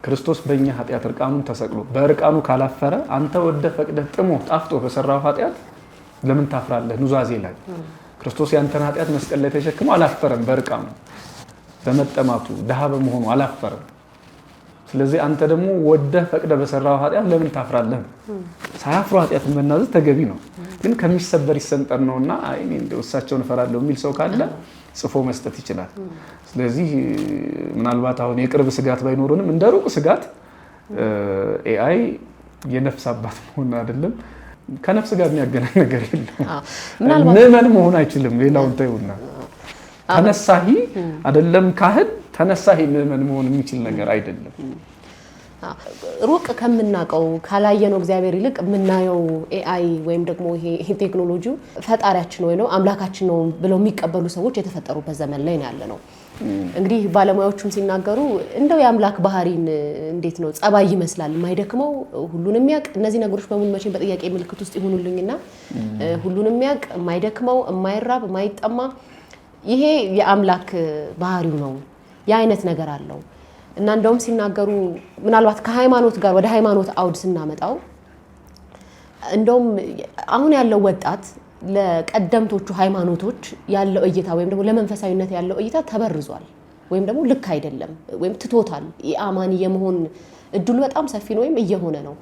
A: ክርስቶስ በእኛ ኃጢአት እርቃኑን ተሰቅሎ በእርቃኑ ካላፈረ አንተ ወደ ፈቅደህ ጥሞ ጣፍጦ በሰራው ኃጢአት ለምን ታፍራለህ? ኑዛዜ ላይ ክርስቶስ ያንተን ኃጢአት መስቀል ላይ ተሸክሞ አላፈረም። በእርቃኑ በመጠማቱ ድሃ በመሆኑ አላፈረም። ስለዚህ አንተ ደግሞ ወደ ፈቅደ በሰራው ኃጢአት ለምን ታፍራለህ? ሳያፍሩ ኃጢአትን መናዘዝ ተገቢ ነው። ግን ከሚሰበር ይሰንጠር ነውና እኔ እንደው እሳቸውን እፈራለሁ የሚል ሰው ካለ ጽፎ መስጠት ይችላል። ስለዚህ ምናልባት አሁን የቅርብ ስጋት ባይኖርንም እንደ ሩቅ ስጋት ኤአይ የነፍስ አባት መሆን አይደለም ከነፍስ ጋር የሚያገናኝ ነገር የለም። ምዕመን መሆን አይችልም። ሌላውን ተይውና ተነሳሂ አይደለም ካህን ተነሳሂ ምዕመን መሆን የሚችል ነገር አይደለም።
B: ሩቅ ከምናቀው ካላየነው እግዚአብሔር ይልቅ የምናየው ኤአይ ወይም ደግሞ ይሄ ቴክኖሎጂው ፈጣሪያችን ወይ ነው አምላካችን ነው ብለው የሚቀበሉ ሰዎች የተፈጠሩበት ዘመን ላይ ያለ ነው። እንግዲህ ባለሙያዎቹም ሲናገሩ እንደው የአምላክ ባህሪን እንዴት ነው ጸባይ ይመስላል የማይደክመው ሁሉንም የሚያውቅ እነዚህ ነገሮች በሙሉ መቼም በጥያቄ ምልክት ውስጥ ይሁኑልኝና ሁሉንም የሚያውቅ የማይደክመው የማይራብ የማይጠማ ይሄ የአምላክ ባህሪው ነው። የአይነት ነገር አለው እና እንደውም ሲናገሩ ምናልባት ከሃይማኖት ጋር ወደ ሃይማኖት አውድ ስናመጣው እንደውም አሁን ያለው ወጣት ለቀደምቶቹ ሃይማኖቶች ያለው እይታ ወይም ደግሞ ለመንፈሳዊነት ያለው እይታ ተበርዟል ወይም ደግሞ ልክ አይደለም ወይም ትቶታል። የአማኒ የመሆን እድሉ በጣም ሰፊ ነው ወይም እየሆነ ነው።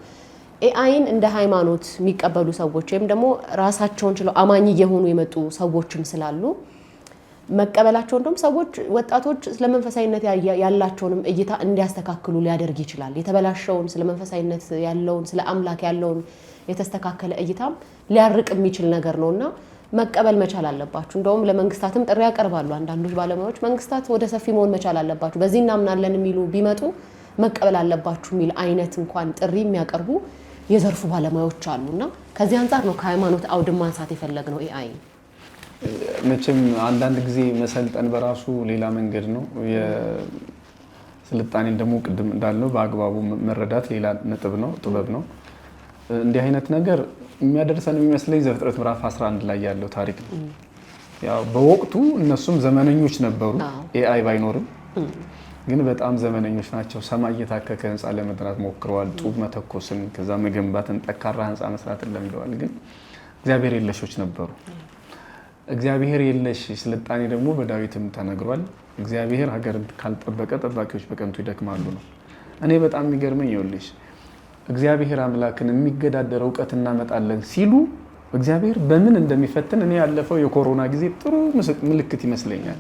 B: ኤአይን እንደ ሃይማኖት የሚቀበሉ ሰዎች ወይም ደግሞ ራሳቸውን ችለው አማኒ የሆኑ የመጡ ሰዎችም ስላሉ መቀበላቸው እንደውም ሰዎች ወጣቶች ስለመንፈሳዊነት ያላቸውንም እይታ እንዲያስተካክሉ ሊያደርግ ይችላል። የተበላሸውን ስለመንፈሳዊነት ያለውን ስለ አምላክ ያለውን የተስተካከለ እይታም ሊያርቅ የሚችል ነገር ነውና መቀበል መቻል አለባችሁ። እንደውም ለመንግስታትም ጥሪ ያቀርባሉ አንዳንዶች ባለሙያዎች መንግስታት ወደ ሰፊ መሆን መቻል አለባችሁ፣ በዚህ እናምናለን የሚሉ ቢመጡ መቀበል አለባችሁ የሚል አይነት እንኳን ጥሪ የሚያቀርቡ የዘርፉ ባለሙያዎች አሉና ከዚህ አንፃር ነው ከሃይማኖት አውድ ማንሳት የፈለግነው ኤአይ።
A: መቼም አንዳንድ ጊዜ መሰልጠን በራሱ ሌላ መንገድ ነው። የስልጣኔን ደግሞ ቅድም እንዳልነው በአግባቡ መረዳት ሌላ ነጥብ ነው፣ ጥበብ ነው። እንዲህ አይነት ነገር የሚያደርሰን የሚመስለኝ ዘፍጥረት ምዕራፍ 11 ላይ ያለው ታሪክ ነው። ያው በወቅቱ እነሱም ዘመነኞች ነበሩ፣ ኤአይ ባይኖርም ግን በጣም ዘመነኞች ናቸው። ሰማይ እየታከከ ህንፃ ለመስራት ሞክረዋል። ጡብ መተኮስን፣ ከዛ መገንባትን፣ ጠንካራ ህንፃ መስራትን ለምደዋል። ግን እግዚአብሔር የለሾች ነበሩ። እግዚአብሔር የለሽ ስልጣኔ ደግሞ በዳዊትም ተነግሯል። እግዚአብሔር ሀገርን ካልጠበቀ ጠባቂዎች በከንቱ ይደክማሉ ነው። እኔ በጣም የሚገርመኝ ይኸውልሽ እግዚአብሔር አምላክን የሚገዳደር እውቀት እናመጣለን ሲሉ እግዚአብሔር በምን እንደሚፈትን እኔ ያለፈው የኮሮና ጊዜ ጥሩ ምልክት ይመስለኛል።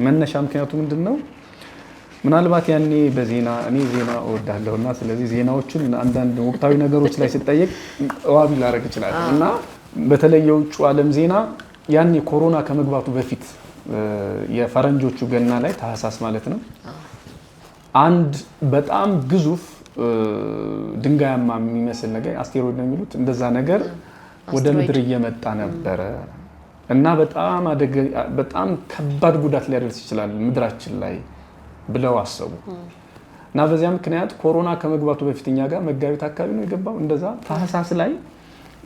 A: መነሻ ምክንያቱ ምንድነው? ምናልባት ያኔ በዜና እኔ ዜና እወዳለሁና ስለዚህ ዜናዎችን አንዳንድ ወቅታዊ ነገሮች ላይ ሲጠየቅ ዋቢ ላደርግ ይችላል እና በተለይ የውጭ ዓለም ዜና ያኔ ኮሮና ከመግባቱ በፊት የፈረንጆቹ ገና ላይ ታህሳስ ማለት ነው አንድ በጣም ግዙፍ ድንጋያማ የሚመስል ነገር አስቴሮይድ ነው የሚሉት እንደዛ ነገር ወደ ምድር እየመጣ ነበረ እና በጣም ከባድ ጉዳት ሊያደርስ ይችላል ምድራችን ላይ ብለው አሰቡ እና በዚያ ምክንያት ኮሮና ከመግባቱ በፊት እኛ ጋር መጋቢት አካባቢ ነው የገባው። እንደዛ ታህሳስ ላይ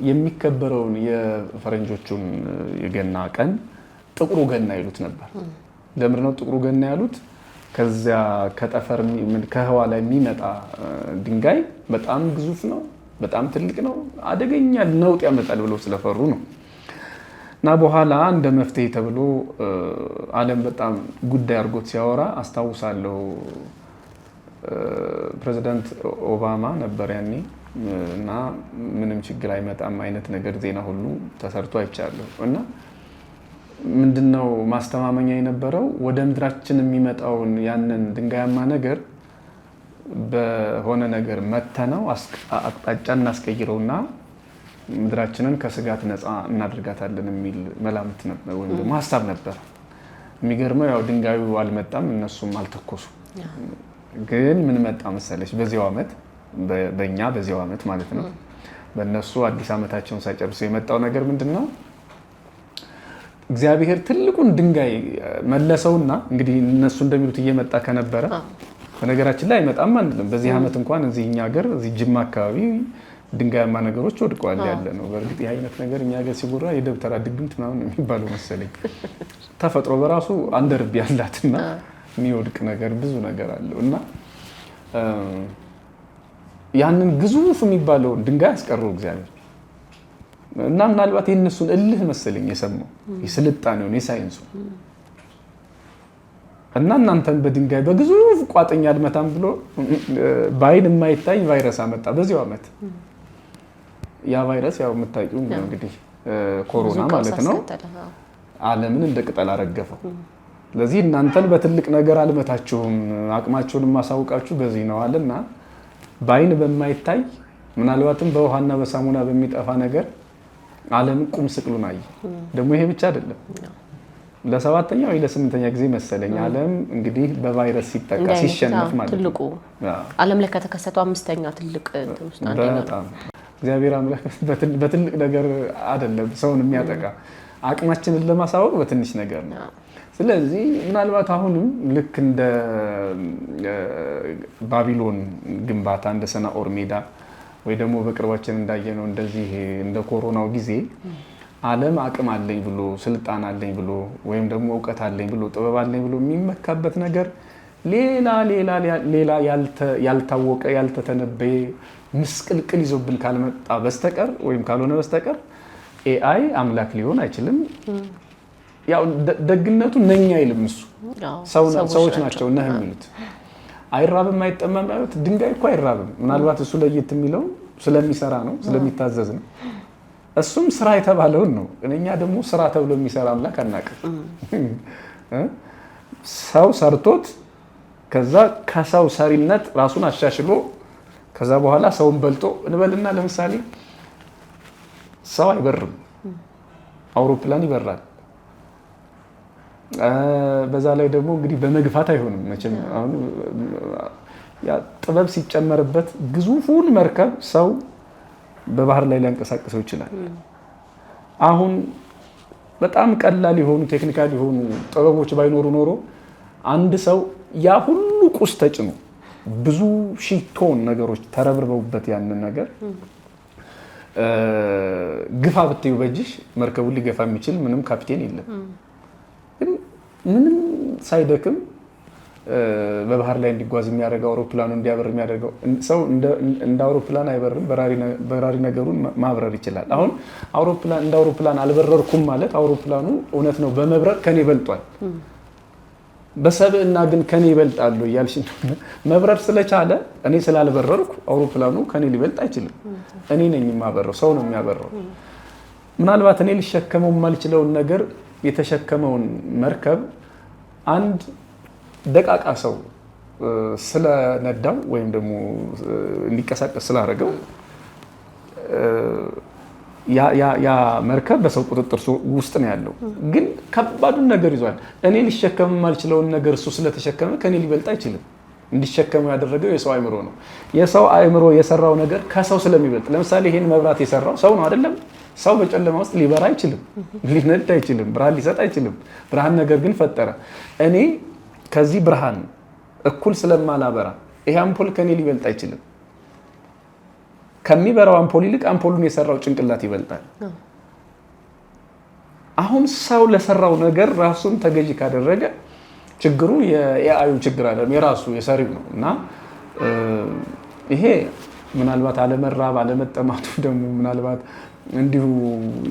A: የሚከበረውን የፈረንጆቹን የገና ቀን ጥቁሩ ገና ይሉት ነበር። ለምንድን ነው ጥቁሩ ገና ያሉት? ከዚያ ከጠፈር ከህዋ ላይ የሚመጣ ድንጋይ በጣም ግዙፍ ነው፣ በጣም ትልቅ ነው፣ አደገኛ ነውጥ ያመጣል ብለው ስለፈሩ ነው። እና በኋላ እንደ መፍትሄ ተብሎ ዓለም በጣም ጉዳይ አድርጎት ሲያወራ አስታውሳለሁ። ፕሬዚዳንት ኦባማ ነበር ያኔ እና ምንም ችግር አይመጣም አይነት ነገር ዜና ሁሉ ተሰርቶ አይቻለሁ። እና ምንድነው ማስተማመኛ የነበረው ወደ ምድራችን የሚመጣውን ያንን ድንጋያማ ነገር በሆነ ነገር መተነው አቅጣጫ እናስቀይረውና ምድራችንን ከስጋት ነፃ እናደርጋታለን የሚል መላምት ነበር ወይም ደግሞ ሀሳብ ነበር። የሚገርመው ያው ድንጋዩ አልመጣም፣ እነሱም አልተኮሱ። ግን ምን መጣ መሰለሽ? በዚያው ዓመት በእኛ በዚያው ዓመት ማለት ነው በእነሱ አዲስ ዓመታቸውን ሳይጨርሱ የመጣው ነገር ምንድነው? እግዚአብሔር ትልቁን ድንጋይ መለሰውና እንግዲህ እነሱ እንደሚሉት እየመጣ ከነበረ በነገራችን ላይ አይመጣም አንልም። በዚህ ዓመት እንኳን እዚህ እኛ ሀገር እዚህ ጅማ አካባቢ ድንጋያማ ነገሮች ወድቀዋል ያለ ነው። በእርግጥ ይህ አይነት ነገር እኛ ሀገር ሲጎራ የደብተራ ድግምት ምናምን የሚባለው መሰለኝ። ተፈጥሮ በራሱ አንደርብ ያላትና የሚወድቅ ነገር ብዙ ነገር አለው እና ያንን ግዙፍ የሚባለውን ድንጋይ አስቀረው እግዚአብሔር እና ምናልባት የእነሱን እልህ መሰለኝ የሰማው የስልጣኔውን የሳይንሱ እና እናንተን በድንጋይ በግዙፍ ቋጥኛ አልመታም ብሎ በአይን የማይታይ ቫይረስ አመጣ በዚያው ዓመት። ያ ቫይረስ ያው የምታውቂው እንግዲህ ኮሮና ማለት ነው። ዓለምን እንደ ቅጠል አረገፈው። ስለዚህ እናንተን በትልቅ ነገር አልመታችሁም፣ አቅማችሁን ማሳውቃችሁ በዚህ ነው አለና በአይን በማይታይ ምናልባትም በውሃና በሳሙና በሚጠፋ ነገር ዓለም ቁም ስቅሉን አየ። ደግሞ ይሄ ብቻ አይደለም። ለ7ኛ ወይ ለ8ኛ ጊዜ መሰለኝ ዓለም እንግዲህ በቫይረስ ሲጠቃ ሲሸነፍ ማለት ነው።
B: ትልቁ ዓለም ላይ ከተከሰተው 5ኛ ትልቅ ውስጥ አንደኛ ነው።
A: እግዚአብሔር አምላክ በትልቅ ነገር አይደለም ሰውን የሚያጠቃ፣ አቅማችንን ለማሳወቅ በትንሽ ነገር ነው። ስለዚህ ምናልባት አሁንም ልክ እንደ ባቢሎን ግንባታ እንደ ሰናኦር ሜዳ ወይ ደግሞ በቅርባችን እንዳየነው እንደዚህ እንደ ኮሮናው ጊዜ ዓለም አቅም አለኝ ብሎ ስልጣን አለኝ ብሎ ወይም ደግሞ እውቀት አለኝ ብሎ ጥበብ አለኝ ብሎ የሚመካበት ነገር ሌላ ያልታወቀ ያልተተነበየ ምስቅልቅል ይዞብን ካልመጣ በስተቀር ወይም ካልሆነ በስተቀር ኤአይ አምላክ ሊሆን አይችልም። ያው ደግነቱ ነኛ አይልም እሱ ሰዎች ናቸው ነህ የሚሉት። አይራብም አይጠማም ማለት ድንጋይ እኮ አይራብም። ምናልባት እሱ ለየት የሚለው ስለሚሰራ ነው፣ ስለሚታዘዝ ነው። እሱም ስራ የተባለውን ነው። እኛ ደግሞ ስራ ተብሎ የሚሰራ አምላክ አናውቅም። ሰው ሰርቶት ከዛ ከሰው ሰሪነት ራሱን አሻሽሎ ከዛ በኋላ ሰውን በልጦ እንበልና ለምሳሌ ሰው አይበርም፣ አውሮፕላን ይበራል። በዛ ላይ ደግሞ እንግዲህ በመግፋት አይሆንም መቼም። አሁን ያ ጥበብ ሲጨመርበት ግዙፉን መርከብ ሰው በባህር ላይ ሊያንቀሳቅሰው ይችላል። አሁን በጣም ቀላል የሆኑ ቴክኒካል የሆኑ ጥበቦች ባይኖሩ ኖሮ አንድ ሰው ያ ሁሉ ቁስ ተጭኖ ብዙ ሺህ ቶን ነገሮች ተረብርበውበት ያንን ነገር ግፋ ብትዩ በእጅሽ መርከቡን ሊገፋ የሚችል ምንም ካፒቴን የለም። ግን ምንም ሳይደክም በባህር ላይ እንዲጓዝ የሚያደርገው አውሮፕላኑ እንዲያበር የሚያደርገው ሰው እንደ አውሮፕላን አይበርም። በራሪ ነገሩን ማብረር ይችላል። አሁን አውሮፕላን እንደ አውሮፕላን አልበረርኩም ማለት አውሮፕላኑ እውነት ነው በመብረር ከኔ ይበልጧል፣ በሰብዕና ግን ከኔ ይበልጣሉ እያልሽ መብረር ስለቻለ እኔ ስላልበረርኩ አውሮፕላኑ ከኔ ሊበልጥ አይችልም። እኔ ነኝ የማበረው፣ ሰው ነው የሚያበረው። ምናልባት እኔ ሊሸከመው የማልችለውን ነገር የተሸከመውን መርከብ አንድ ደቃቃ ሰው ስለነዳው ወይም ደግሞ እንዲቀሳቀስ ስላደረገው ያ መርከብ በሰው ቁጥጥር ውስጥ ነው ያለው። ግን ከባዱን ነገር ይዟል። እኔ ሊሸከም የማልችለውን ነገር እሱ ስለተሸከመ ከኔ ሊበልጥ አይችልም። እንዲሸከመው ያደረገው የሰው አእምሮ ነው። የሰው አእምሮ የሰራው ነገር ከሰው ስለሚበልጥ፣ ለምሳሌ ይሄን መብራት የሰራው ሰው ነው አይደለም? ሰው በጨለማ ውስጥ ሊበራ አይችልም፣ ሊነድ አይችልም፣ ብርሃን ሊሰጥ አይችልም። ብርሃን ነገር ግን ፈጠረ። እኔ ከዚህ ብርሃን እኩል ስለማላበራ ይሄ አምፖል ከኔ ሊበልጥ አይችልም። ከሚበራው አምፖል ይልቅ አምፖሉን የሰራው ጭንቅላት ይበልጣል። አሁን ሰው ለሰራው ነገር ራሱን ተገዢ ካደረገ ችግሩ የኤአዩ ችግር አይደለም፣ የራሱ የሰሪው ነው። እና ይሄ ምናልባት አለመራብ አለመጠማቱ ደግሞ ምናልባት እንዲሁ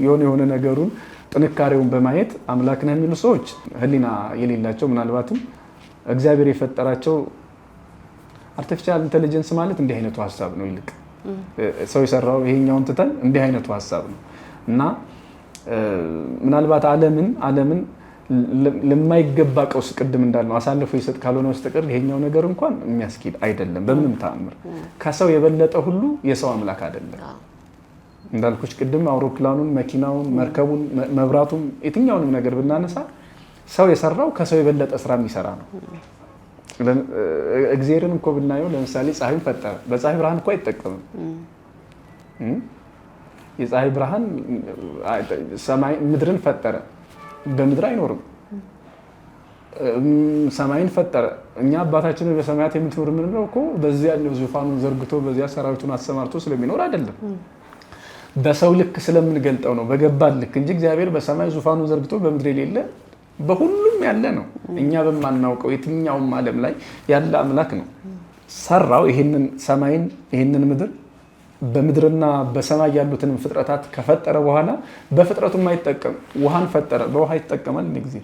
A: የሆነ ነገሩን ጥንካሬውን በማየት አምላክ ነህ የሚሉ ሰዎች ሕሊና የሌላቸው ምናልባትም እግዚአብሔር የፈጠራቸው አርቲፊሻል ኢንተለጀንስ ማለት እንዲህ አይነቱ ሀሳብ ነው። ይልቅ ሰው የሰራው ይሄኛውን ትተን እንዲህ አይነቱ ሀሳብ ነው እና ምናልባት ዓለምን ለማይገባ ቀውስ ቅድም እንዳልነው አሳልፎ ይሰጥ ካልሆነ በስተቀር ይሄኛው ነገር እንኳን የሚያስኪድ አይደለም በምንም ተአምር። ከሰው የበለጠ ሁሉ የሰው አምላክ አይደለም። እንዳልኩሽ ቅድም አውሮፕላኑን፣ መኪናውን፣ መርከቡን፣ መብራቱን የትኛውንም ነገር ብናነሳ ሰው የሰራው ከሰው የበለጠ ስራ የሚሰራ ነው። እግዚአብሔርን እኮ ብናየው ለምሳሌ ፀሐይን ፈጠረ። በፀሐይ ብርሃን እኮ አይጠቀምም። የፀሐይ ብርሃን ሰማይ ምድርን ፈጠረ። በምድር አይኖርም። ሰማይን ፈጠረ። እኛ አባታችን በሰማያት የምትኖር የምንለው እኮ በዚያ ዙፋኑን ዘርግቶ በዚያ ሰራዊቱን አሰማርቶ ስለሚኖር አይደለም፣ በሰው ልክ ስለምንገልጠው ነው፣ በገባን ልክ እንጂ እግዚአብሔር በሰማይ ዙፋኑን ዘርግቶ በምድር የሌለ በሁሉም ያለ ነው። እኛ በማናውቀው የትኛውም ዓለም ላይ ያለ አምላክ ነው። ሰራው ይሄንን ሰማይን ይሄንን ምድር በምድርና በሰማይ ያሉትን ፍጥረታት ከፈጠረ በኋላ በፍጥረቱ የማይጠቀም ውሃን ፈጠረ። በውሃ ይጠቀማል እንደ ጊዜ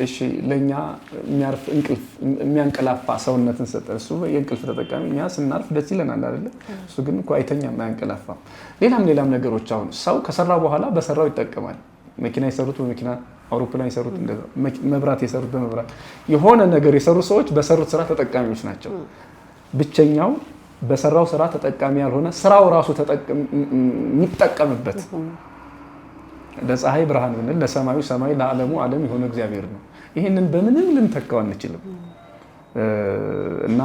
A: እሺ ለኛ የሚያርፍ እንቅልፍ የሚያንቀላፋ ሰውነትን ሰጠ። እሱ የእንቅልፍ ተጠቃሚ፣ እኛ ስናርፍ ደስ ይለናል አይደለ? እሱ ግን እኮ አይተኛም፣ አያንቀላፋም። ሌላም ነገሮች አሁን ሰው ከሰራ በኋላ በሰራው ይጠቀማል። መኪና የሰሩት በመኪና፣ አውሮፕላን የሰሩት እንደዛ፣ መብራት የሰሩት በመብራት፣ የሆነ ነገር የሰሩ ሰዎች በሰሩት ስራ ተጠቃሚዎች ናቸው። ብቸኛው በሰራው ስራ ተጠቃሚ ያልሆነ ስራው ራሱ የሚጠቀምበት ለፀሐይ ብርሃን ብንል ለሰማዩ ሰማይ ለዓለሙ ዓለም የሆነ እግዚአብሔር ነው። ይህንን በምንም ልንተካው አንችልም። እና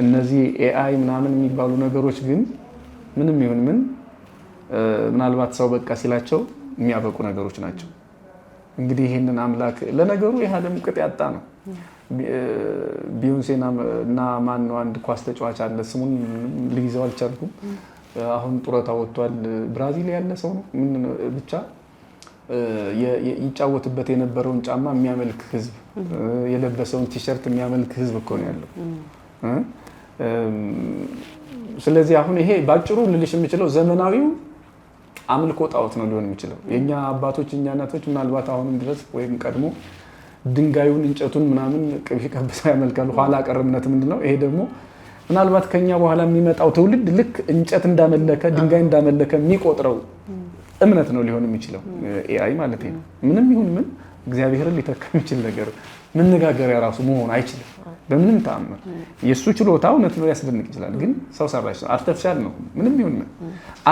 A: እነዚህ ኤአይ ምናምን የሚባሉ ነገሮች ግን ምንም ይሁን ምን ምናልባት ሰው በቃ ሲላቸው የሚያበቁ ነገሮች ናቸው። እንግዲህ ይህንን አምላክ ለነገሩ የዓለም ቅጥ ያጣ ነው። ቢዮንሴ እና ማን ነው አንድ ኳስ ተጫዋች አለ፣ ስሙን ልይዘው አልቻልኩም። አሁን ጡረታ ወጥቷል። ብራዚል ያለ ሰው ነው ምን ብቻ ይጫወትበት የነበረውን ጫማ የሚያመልክ ህዝብ፣ የለበሰውን ቲሸርት የሚያመልክ ህዝብ እኮ ነው ያለው። ስለዚህ አሁን ይሄ ባጭሩ ልልሽ የምችለው ዘመናዊው አምልኮ ጣዖት ነው ሊሆን የሚችለው። የኛ አባቶች እኛ እናቶች ምናልባት አሁንም ድረስ ወይም ቀድሞ ድንጋዩን እንጨቱን ምናምን ቅቤ ቀብተው ያመልካሉ። ኋላ ቀርነት ምንድነው? ይሄ ደግሞ ምናልባት ከኛ በኋላ የሚመጣው ትውልድ ልክ እንጨት እንዳመለከ ድንጋይ እንዳመለከ የሚቆጥረው እምነት ነው ሊሆን የሚችለው ኤአይ ማለት ነው። ምንም ይሁን ምን እግዚአብሔርን ሊተካ የሚችል ነገር መነጋገሪያ ራሱ መሆን አይችልም። በምንም ተአምር የሱ ችሎታ እውነት ነው ያስደንቅ ይችላል፣ ግን ሰው ሰራሽ ነው፣ አርቲፊሻል ነው። ምንም ይሁን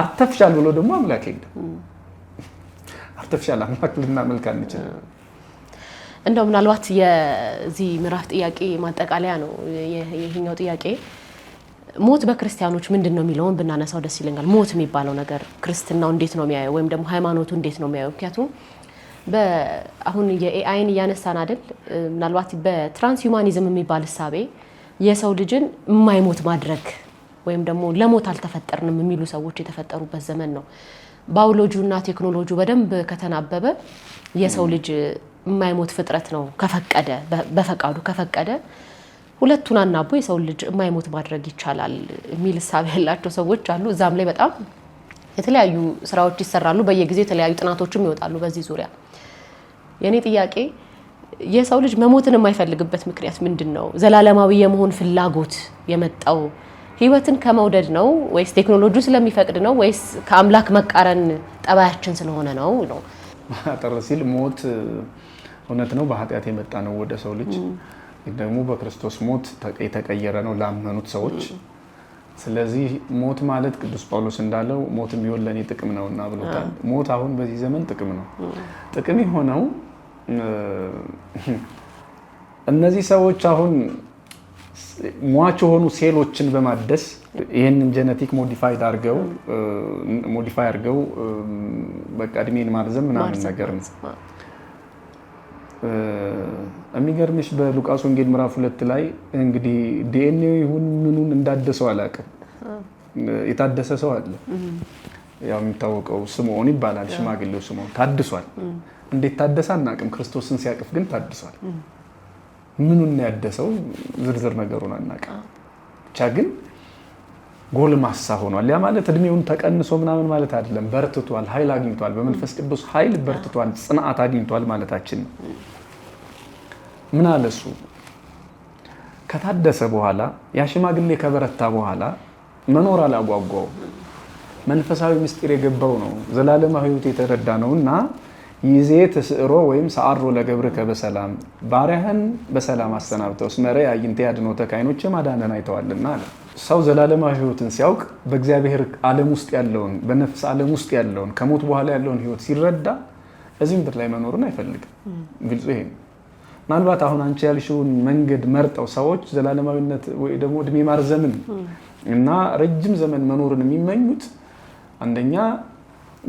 A: አርቲፊሻል ብሎ ደግሞ አምላክ የለም። አርቲፊሻል አምላክ ልናመልክ አንችልም።
B: እንደው ምናልባት የዚህ ምዕራፍ ጥያቄ ማጠቃለያ ነው ይሄኛው ጥያቄ። ሞት በክርስቲያኖች ምንድነው የሚለውን ብናነሳው ደስ ይለኛል። ሞት የሚባለው ነገር ክርስትናው እንዴት ነው የሚያየው ወይም ደግሞ ሃይማኖቱ እንዴት ነው የሚያየው? ምክንያቱም አሁን የኤአይን እያነሳን አይደል? ምናልባት በትራንስሁማኒዝም የሚባል እሳቤ የሰው ልጅን የማይሞት ማድረግ ወይም ደግሞ ለሞት አልተፈጠርንም የሚሉ ሰዎች የተፈጠሩበት ዘመን ነው። ባዮሎጂውና ቴክኖሎጂው በደንብ ከተናበበ የሰው ልጅ የማይሞት ፍጥረት ነው ከፈቀደ በፈቃዱ ከፈቀደ ሁለቱን አናቦ የሰው ልጅ የማይሞት ማድረግ ይቻላል የሚል እሳቤ ያላቸው ሰዎች አሉ። እዛም ላይ በጣም የተለያዩ ስራዎች ይሰራሉ፣ በየጊዜው የተለያዩ ጥናቶችም ይወጣሉ በዚህ ዙሪያ። የኔ ጥያቄ የሰው ልጅ መሞትን የማይፈልግበት ምክንያት ምንድነው? ዘላለማዊ የመሆን ፍላጎት የመጣው ህይወትን ከመውደድ ነው ወይስ ቴክኖሎጂው ስለሚፈቅድ ነው ወይስ ከአምላክ መቃረን ጠባያችን ስለሆነ ነው?
A: አጠር ሲል ሞት እውነት ነው በኃጢአት የመጣ ነው ወደ ሰው ልጅ፣ ደግሞ በክርስቶስ ሞት የተቀየረ ነው ላመኑት ሰዎች። ስለዚህ ሞት ማለት ቅዱስ ጳውሎስ እንዳለው ሞትም ቢሆን ለኔ ጥቅም ነውና ብሎታል። ሞት አሁን በዚህ ዘመን ጥቅም ነው። ጥቅም የሆነው እነዚህ ሰዎች አሁን ሟች የሆኑ ሴሎችን በማደስ ይሄንን ጄኔቲክ ሞዲፋይ አድርገው በቃ እድሜን ማርዘም ምናምን ነገር ነው። የሚገርምሽ በሉቃስ ወንጌል ምዕራፍ 2 ላይ እንግዲህ ዲኤንኤ ይሁን ምኑን እንዳደሰው አላውቅም፣ የታደሰ ሰው አለ። ያው የሚታወቀው ስምዖን ይባላል፣ ሽማግሌው ስምዖን ታድሷል። እንዴት ታደሰ አናውቅም፣ ክርስቶስን ሲያቅፍ ግን ታድሷል። ምኑን ያደሰው ዝርዝር ነገሩን አናውቅም፣ ብቻ ግን ጎልማሳ ሆኗል። ያ ማለት እድሜውን ተቀንሶ ምናምን ማለት አይደለም፣ በርትቷል፣ ኃይል አግኝቷል፣ በመንፈስ ቅዱስ ኃይል በርትቷል፣ ጽናት አግኝቷል ማለታችን ነው። ምን አለ እሱ ከታደሰ በኋላ ያ ሽማግሌ ከበረታ በኋላ መኖር አላጓጓው፣ መንፈሳዊ ምስጢር የገባው ነው፣ ዘላለማዊ ሕይወት የተረዳ ነውና ይዜ ተስዕሮ ወይም ሰዓሮ ለገብርከ በሰላም ባሪያህን በሰላም አሰናብተው ስመረ አይንተ ያድኖተ ካይኖች ማዳነን አይተዋልና አለ። ሰው ዘላለማዊ ሕይወትን ሲያውቅ በእግዚአብሔር ዓለም ውስጥ ያለውን በነፍስ ዓለም ውስጥ ያለውን ከሞት በኋላ ያለውን ሕይወት ሲረዳ እዚህ ምድር ላይ መኖርን አይፈልግም። ግልጹ ይሄ ነው። ምናልባት አሁን አንቺ ያልሽውን መንገድ መርጠው ሰዎች ዘላለማዊነት ወይ ደግሞ እድሜ ማርዘምን እና ረጅም ዘመን መኖርን የሚመኙት አንደኛ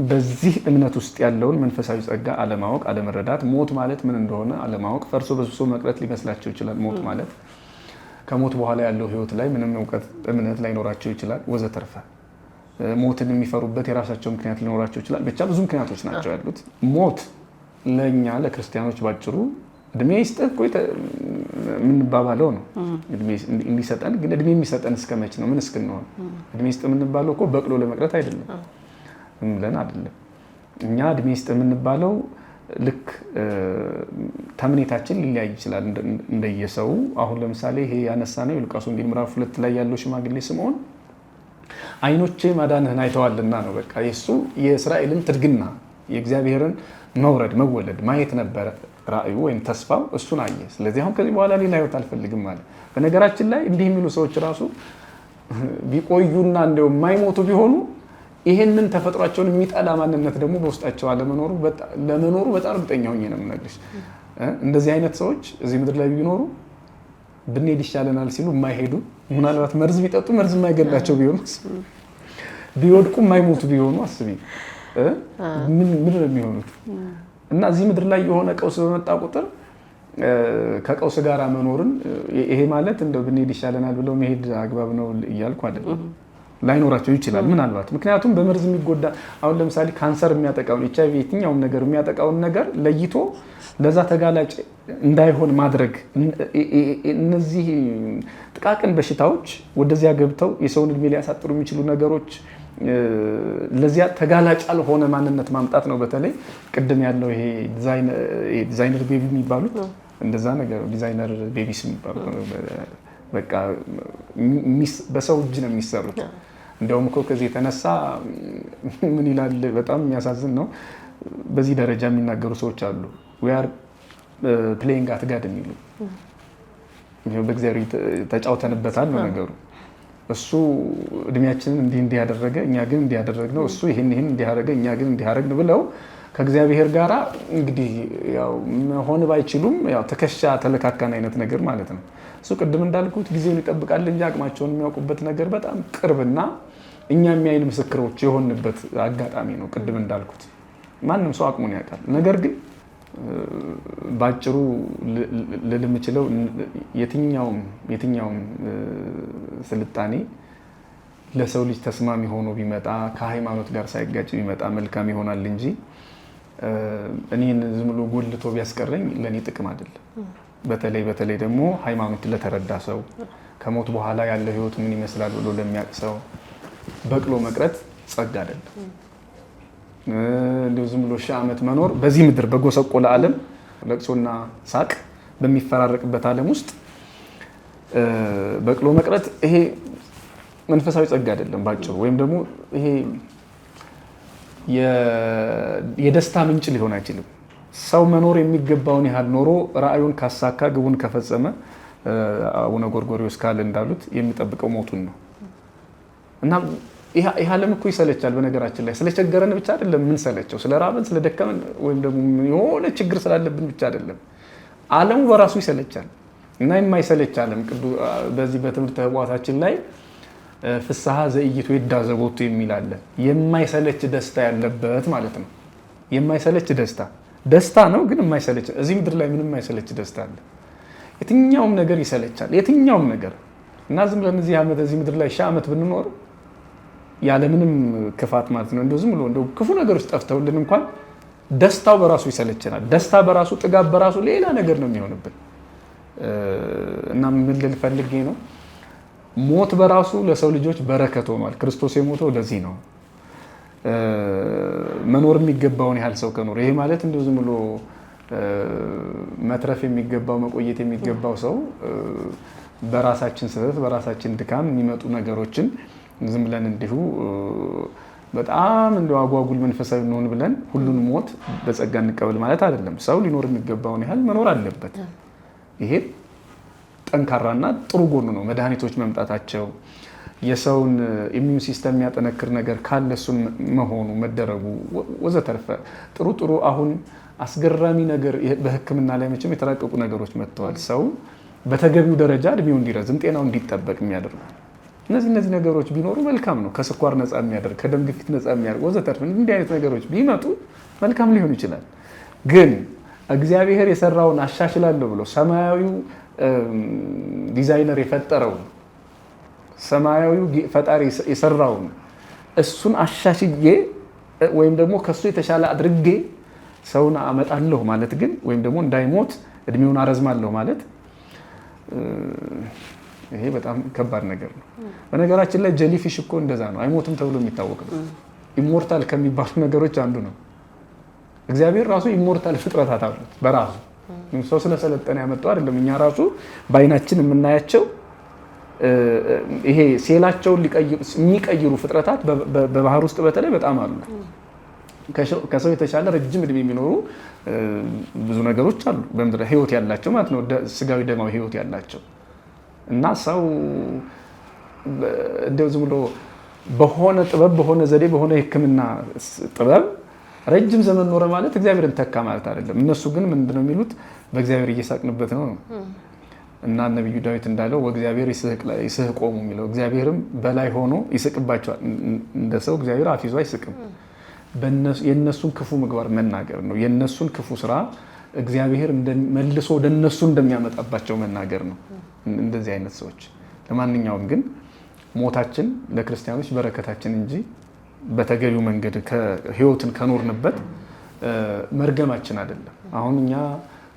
A: በዚህ እምነት ውስጥ ያለውን መንፈሳዊ ጸጋ አለማወቅ፣ አለመረዳት፣ ሞት ማለት ምን እንደሆነ አለማወቅ፣ ፈርሶ በስብሶ መቅረት ሊመስላቸው ይችላል። ሞት ማለት ከሞት በኋላ ያለው ሕይወት ላይ ምንም እውቀት እምነት ላይኖራቸው ይችላል ወዘተርፈ። ሞትን የሚፈሩበት የራሳቸው ምክንያት ሊኖራቸው ይችላል። ብቻ ብዙ ምክንያቶች ናቸው ያሉት። ሞት ለኛ ለክርስቲያኖች ባጭሩ እድሜ ይስጥህ እኮ የምንባባለው ነው። እድሜ እንዲሰጠን ግን እድሜ የሚሰጠን እስከመች ነው? ምን እስክንሆን? እድሜ ይስጥ የምንባለው እኮ በቅሎ ለመቅረት አይደለም ብለን አይደለም። እኛ እድሜ ይስጥ የምንባለው ልክ ተምኔታችን ሊለያይ ይችላል እንደየሰው። አሁን ለምሳሌ ይሄ ያነሳነው የሉቃስ ወንጌል ምዕራፍ 2 ላይ ያለው ሽማግሌ ስምዖን አይኖቼ ማዳንህን አይተዋልና ነው። በቃ የሱ የእስራኤልን ትድግና የእግዚአብሔርን መውረድ መወለድ ማየት ነበረ ራእዩ ወይም ተስፋው፣ እሱን አየ። ስለዚህ አሁን ከዚህ በኋላ ሌላ ህይወት አልፈልግም ማለት። በነገራችን ላይ እንዲህ የሚሉ ሰዎች ራሱ ቢቆዩና እንደው የማይሞቱ ቢሆኑ ይሄንን ተፈጥሯቸውን የሚጠላ ማንነት ደግሞ በውስጣቸው ለመኖሩ በጣም እርግጠኛ ሆኜ ነው የምነግርሽ። እንደዚህ አይነት ሰዎች እዚህ ምድር ላይ ቢኖሩ ብንሄድ ይሻለናል ሲሉ የማይሄዱ ምናልባት መርዝ ቢጠጡ መርዝ የማይገላቸው ቢሆኑ ቢወድቁ የማይሞቱ ቢሆኑ አስቢ ምን ነው የሚሆኑት? እና እዚህ ምድር ላይ የሆነ ቀውስ በመጣ ቁጥር ከቀውስ ጋር መኖርን ይሄ ማለት እንደው ብንሄድ ይሻለናል ብለው መሄድ አግባብ ነው እያልኩ አይደለም። ላይኖራቸው ይችላል ምናልባት። ምክንያቱም በመርዝ የሚጎዳ አሁን ለምሳሌ ካንሰር የሚያጠቃውን HIV የትኛውን ነገር የሚያጠቃውን ነገር ለይቶ ለዛ ተጋላጭ እንዳይሆን ማድረግ፣ እነዚህ ጥቃቅን በሽታዎች ወደዚያ ገብተው የሰውን እድሜ ሊያሳጥሩ የሚችሉ ነገሮች ለዚያ ተጋላጭ ያልሆነ ማንነት ማምጣት ነው። በተለይ ቅድም ያለው ይሄ ዲዛይነር ቤቢ የሚባሉት እንደዛ ነገር ዲዛይነር ቤቢስ የሚባሉት በቃ በሰው እጅ ነው የሚሰሩት። እንደውም እኮ ከዚህ የተነሳ ምን ይላል በጣም የሚያሳዝን ነው። በዚህ ደረጃ የሚናገሩ ሰዎች አሉ። we are playing at God የሚሉ በእግዚአብሔር ተጫውተንበታል ነው ነገሩ። እሱ እድሜያችንን እንዲህ ያደረገ እኛ ግን እንዲህ ያደረግነው፣ እሱ ይሄን እንዲህ ያደረገ እኛ ግን እንዲህ ያደረግን ብለው ከእግዚአብሔር ጋራ እንግዲህ ያው መሆን ባይችሉም ያው ተከሻ ተለካካን አይነት ነገር ማለት ነው። እሱ ቅድም እንዳልኩት ጊዜውን ይጠብቃል እንጂ አቅማቸውን የሚያውቁበት ነገር በጣም ቅርብና እኛ የሚያይን ምስክሮች የሆንበት አጋጣሚ ነው። ቅድም እንዳልኩት ማንም ሰው አቅሙን ያውቃል። ነገር ግን ባጭሩ ልል የምችለው የትኛውም ስልጣኔ ለሰው ልጅ ተስማሚ ሆኖ ቢመጣ ከሃይማኖት ጋር ሳይጋጭ ቢመጣ መልካም ይሆናል እንጂ እኔን ዝም ብሎ ጎልቶ ቢያስቀረኝ ለኔ ጥቅም አይደለም። በተለይ ደግሞ ሃይማኖት ለተረዳ ሰው ከሞት በኋላ ያለው ህይወት ምን ይመስላል ብሎ ለሚያውቅ ሰው በቅሎ መቅረት ጸጋ አይደለም። እንደው ዝም ብሎ ሺህ ዓመት መኖር በዚህ ምድር በጎሰቆለ ዓለም ለቅሶና ሳቅ በሚፈራረቅበት ዓለም ውስጥ በቅሎ መቅረት ይሄ መንፈሳዊ ጸጋ አይደለም ባጭሩ። ወይም ደግሞ ይሄ የደስታ ምንጭ ሊሆን አይችልም። ሰው መኖር የሚገባውን ያህል ኖሮ ራእዩን ካሳካ ግቡን ከፈጸመ አቡነ ጎርጎርዮስ ካለ እንዳሉት የሚጠብቀው ሞቱን ነው እና ይህ ዓለም እኮ ይሰለቻል። በነገራችን ላይ ስለቸገረን ብቻ አይደለም ምን ሰለቸው፣ ስለራበን ስለደከመን ወይም ደግሞ የሆነ ችግር ስላለብን ብቻ አይደለም። ዓለሙ በራሱ ይሰለቻል እና የማይሰለች ዓለም በዚህ በትምህርተ ሕቡዓታችን ላይ ፍስሐ ዘኢይቱ ይዳዘቦቱ የሚል አለ። የማይሰለች ደስታ ያለበት ማለት ነው። የማይሰለች ደስታ ነው ግን የማይሰለች። እዚህ ምድር ላይ ምንም የማይሰለች ደስታ አለ። የትኛውም ነገር ይሰለቻል፣ የትኛውም ነገር እና ዝም ብለን እዚህ ምድር ላይ ሺህ ዓመት ብንኖር ያለምንም ክፋት ማለት ነው እንደው ዝም ብሎ እንደው ክፉ ነገሮች ጠፍተውልን እንኳን ደስታው በራሱ ይሰለችናል። ደስታ በራሱ ጥጋብ በራሱ ሌላ ነገር ነው የሚሆንብን እና ምን ልል ፈልጌ ነው ሞት በራሱ ለሰው ልጆች በረከት ሆኗል። ክርስቶስ የሞተው ለዚህ ነው። መኖር የሚገባውን ያህል ሰው ከኖር ይሄ ማለት እንደው ዝም ብሎ መትረፍ የሚገባው መቆየት የሚገባው ሰው በራሳችን ስህተት በራሳችን ድካም የሚመጡ ነገሮችን ዝም ብለን እንዲሁ በጣም እንደው አጓጉል መንፈሳዊ እንሆን ብለን ሁሉን ሞት በጸጋ እንቀበል ማለት አይደለም። ሰው ሊኖር የሚገባውን ያህል መኖር አለበት። ይሄ ጠንካራና ጥሩ ጎኑ ነው። መድኃኒቶች መምጣታቸው የሰውን ኢሚዩን ሲስተም የሚያጠነክር ነገር ካለ እሱን መሆኑ መደረጉ ወዘተርፈ ጥሩ አሁን አስገራሚ ነገር በሕክምና ላይ መቼም የተራቀቁ ነገሮች መጥተዋል። ሰው በተገቢው ደረጃ እድሜው እንዲረዝም ጤናው እንዲጠበቅ የሚያደርጉ እነዚህ ነገሮች ቢኖሩ መልካም ነው። ከስኳር ነፃ የሚያደርግ ከደም ግፊት ነፃ የሚያደርግ ወዘተርፈ እንዲህ አይነት ነገሮች ቢመጡ መልካም ሊሆን ይችላል። ግን እግዚአብሔር የሰራውን አሻሽላለሁ ብሎ ሰማያዊው ዲዛይነር የፈጠረውን ሰማያዊው ፈጣሪ የሰራውን እሱን አሻሽዬ ወይም ደግሞ ከሱ የተሻለ አድርጌ ሰውን አመጣለሁ ማለት ግን ወይም ደግሞ እንዳይሞት እድሜውን አረዝማለሁ ማለት ይሄ በጣም ከባድ ነገር ነው። በነገራችን ላይ ጀሊፊሽ እኮ እንደዛ ነው፣ አይሞትም ተብሎ የሚታወቅ ነው። ኢሞርታል ከሚባሉ ነገሮች አንዱ ነው። እግዚአብሔር ራሱ ኢሞርታል ፍጥረታት አሉት በራሱ ሰው ስለሰለጠነ ያመጣው አይደለም። እኛ ራሱ በአይናችን የምናያቸው ይሄ ሴላቸውን የሚቀይሩ ፍጥረታት በባህር ውስጥ በተለይ በጣም አሉ። ከሰው የተሻለ ረጅም እድሜ የሚኖሩ ብዙ ነገሮች አሉ በምድር ህይወት ያላቸው ማለት ነው፣ ስጋዊ ደማዊ ህይወት ያላቸው እና ሰው እንደው ዝም ብሎ በሆነ ጥበብ በሆነ ዘዴ በሆነ የሕክምና ጥበብ ረጅም ዘመን ኖረ ማለት እግዚአብሔርን ተካ ማለት አይደለም። እነሱ ግን ምንድነው የሚሉት በእግዚአብሔር እየሳቅንበት ነው እና ነብዩ ዳዊት እንዳለው ወእግዚአብሔር ይስሕቆሙ የሚለው እግዚአብሔርም በላይ ሆኖ ይስቅባቸዋል። እንደ ሰው እግዚአብሔር አፊዞ አይስቅም። የነሱን ክፉ ምግባር መናገር ነው። የነሱን ክፉ ስራ እግዚአብሔር መልሶ ወደ እነሱ እንደሚያመጣባቸው መናገር ነው። እንደዚህ አይነት ሰዎች ለማንኛውም ግን ሞታችን ለክርስቲያኖች በረከታችን እንጂ በተገቢው መንገድ ህይወትን ከኖርንበት መርገማችን አይደለም። አሁን እኛ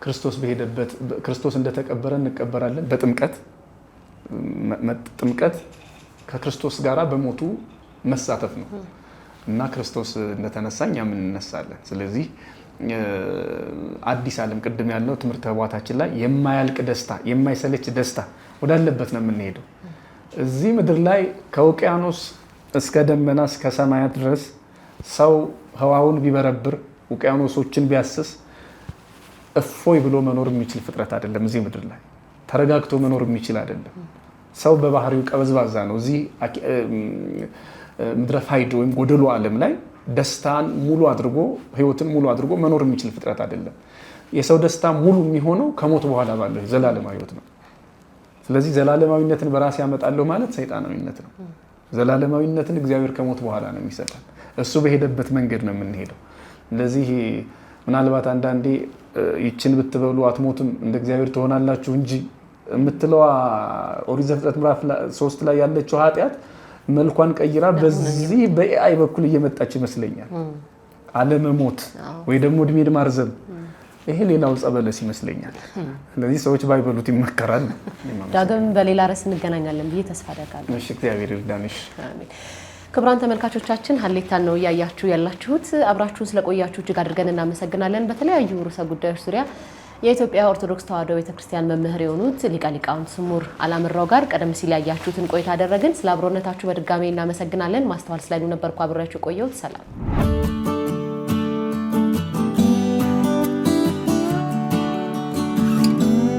A: ክርስቶስ በሄደበት ክርስቶስ እንደተቀበረ እንቀበራለን በጥምቀት ጥምቀት ከክርስቶስ ጋራ በሞቱ መሳተፍ ነው እና ክርስቶስ እንደተነሳ እኛም እንነሳለን። ስለዚህ አዲስ ዓለም ቅድም ያለው ትምህርተ ሕቡዓታችን ላይ የማያልቅ ደስታ የማይሰለች ደስታ ወዳለበት ነው የምንሄደው። እዚህ ምድር ላይ ከውቅያኖስ እስከ ደመና እስከ ሰማያት ድረስ ሰው ህዋውን ቢበረብር ውቅያኖሶችን ቢያስስ እፎይ ብሎ መኖር የሚችል ፍጥረት አይደለም። እዚህ ምድር ላይ ተረጋግቶ መኖር የሚችል አይደለም። ሰው በባህሪው ቀበዝባዛ ነው። እዚህ ምድረ ፋይድ ወይም ጎደሎ ዓለም ላይ ደስታን ሙሉ አድርጎ ህይወትን ሙሉ አድርጎ መኖር የሚችል ፍጥረት አይደለም። የሰው ደስታ ሙሉ የሚሆነው ከሞት በኋላ ባለው ዘላለማዊ ህይወት ነው። ስለዚህ ዘላለማዊነትን በራስ ያመጣለሁ ማለት ሰይጣናዊነት ነው። ዘላለማዊነትን እግዚአብሔር ከሞት በኋላ ነው የሚሰጣል። እሱ በሄደበት መንገድ ነው የምንሄደው። ስለዚህ ምናልባት አንዳንዴ ይችን ብትበሉ አትሞቱም እንደ እግዚአብሔር ትሆናላችሁ እንጂ የምትለዋ ኦሪት ዘፍጥረት ምዕራፍ 3 ላይ ያለችው ኃጢአት መልኳን ቀይራ በዚህ በኤአይ በኩል እየመጣች ይመስለኛል። አለመሞት ወይ ደግሞ እድሜን ማርዘም ይሄ ሌላው ጸበለስ ይመስለኛል። ስለዚህ ሰዎች ባይበሉት ይመከራል።
B: ዳግም በሌላ ርዕስ እንገናኛለን ብዬ ተስፋ አደርጋለሁ።
A: እሺ፣ እግዚአብሔር ይርዳንሽ።
B: አሜን። ክቡራን ተመልካቾቻችን ሀሌታን ነው እያያችሁ ያላችሁት። አብራችሁን ስለቆያችሁ እጅግ አድርገን እናመሰግናለን። በተለያዩ ርዕሰ ጉዳዮች ዙሪያ የኢትዮጵያ ኦርቶዶክስ ተዋሕዶ ቤተክርስቲያን መምህር የሆኑት ሊቀ ሊቃውንት ስሙር አላምራው ጋር ቀደም ሲል ያያችሁትን ቆይታ አደረግን። ስለ አብሮነታችሁ በድጋሚ እናመሰግናለን። ማስተዋል ስላሉ ነበርኩ አብሬያችሁ ቆየሁት። ሰላም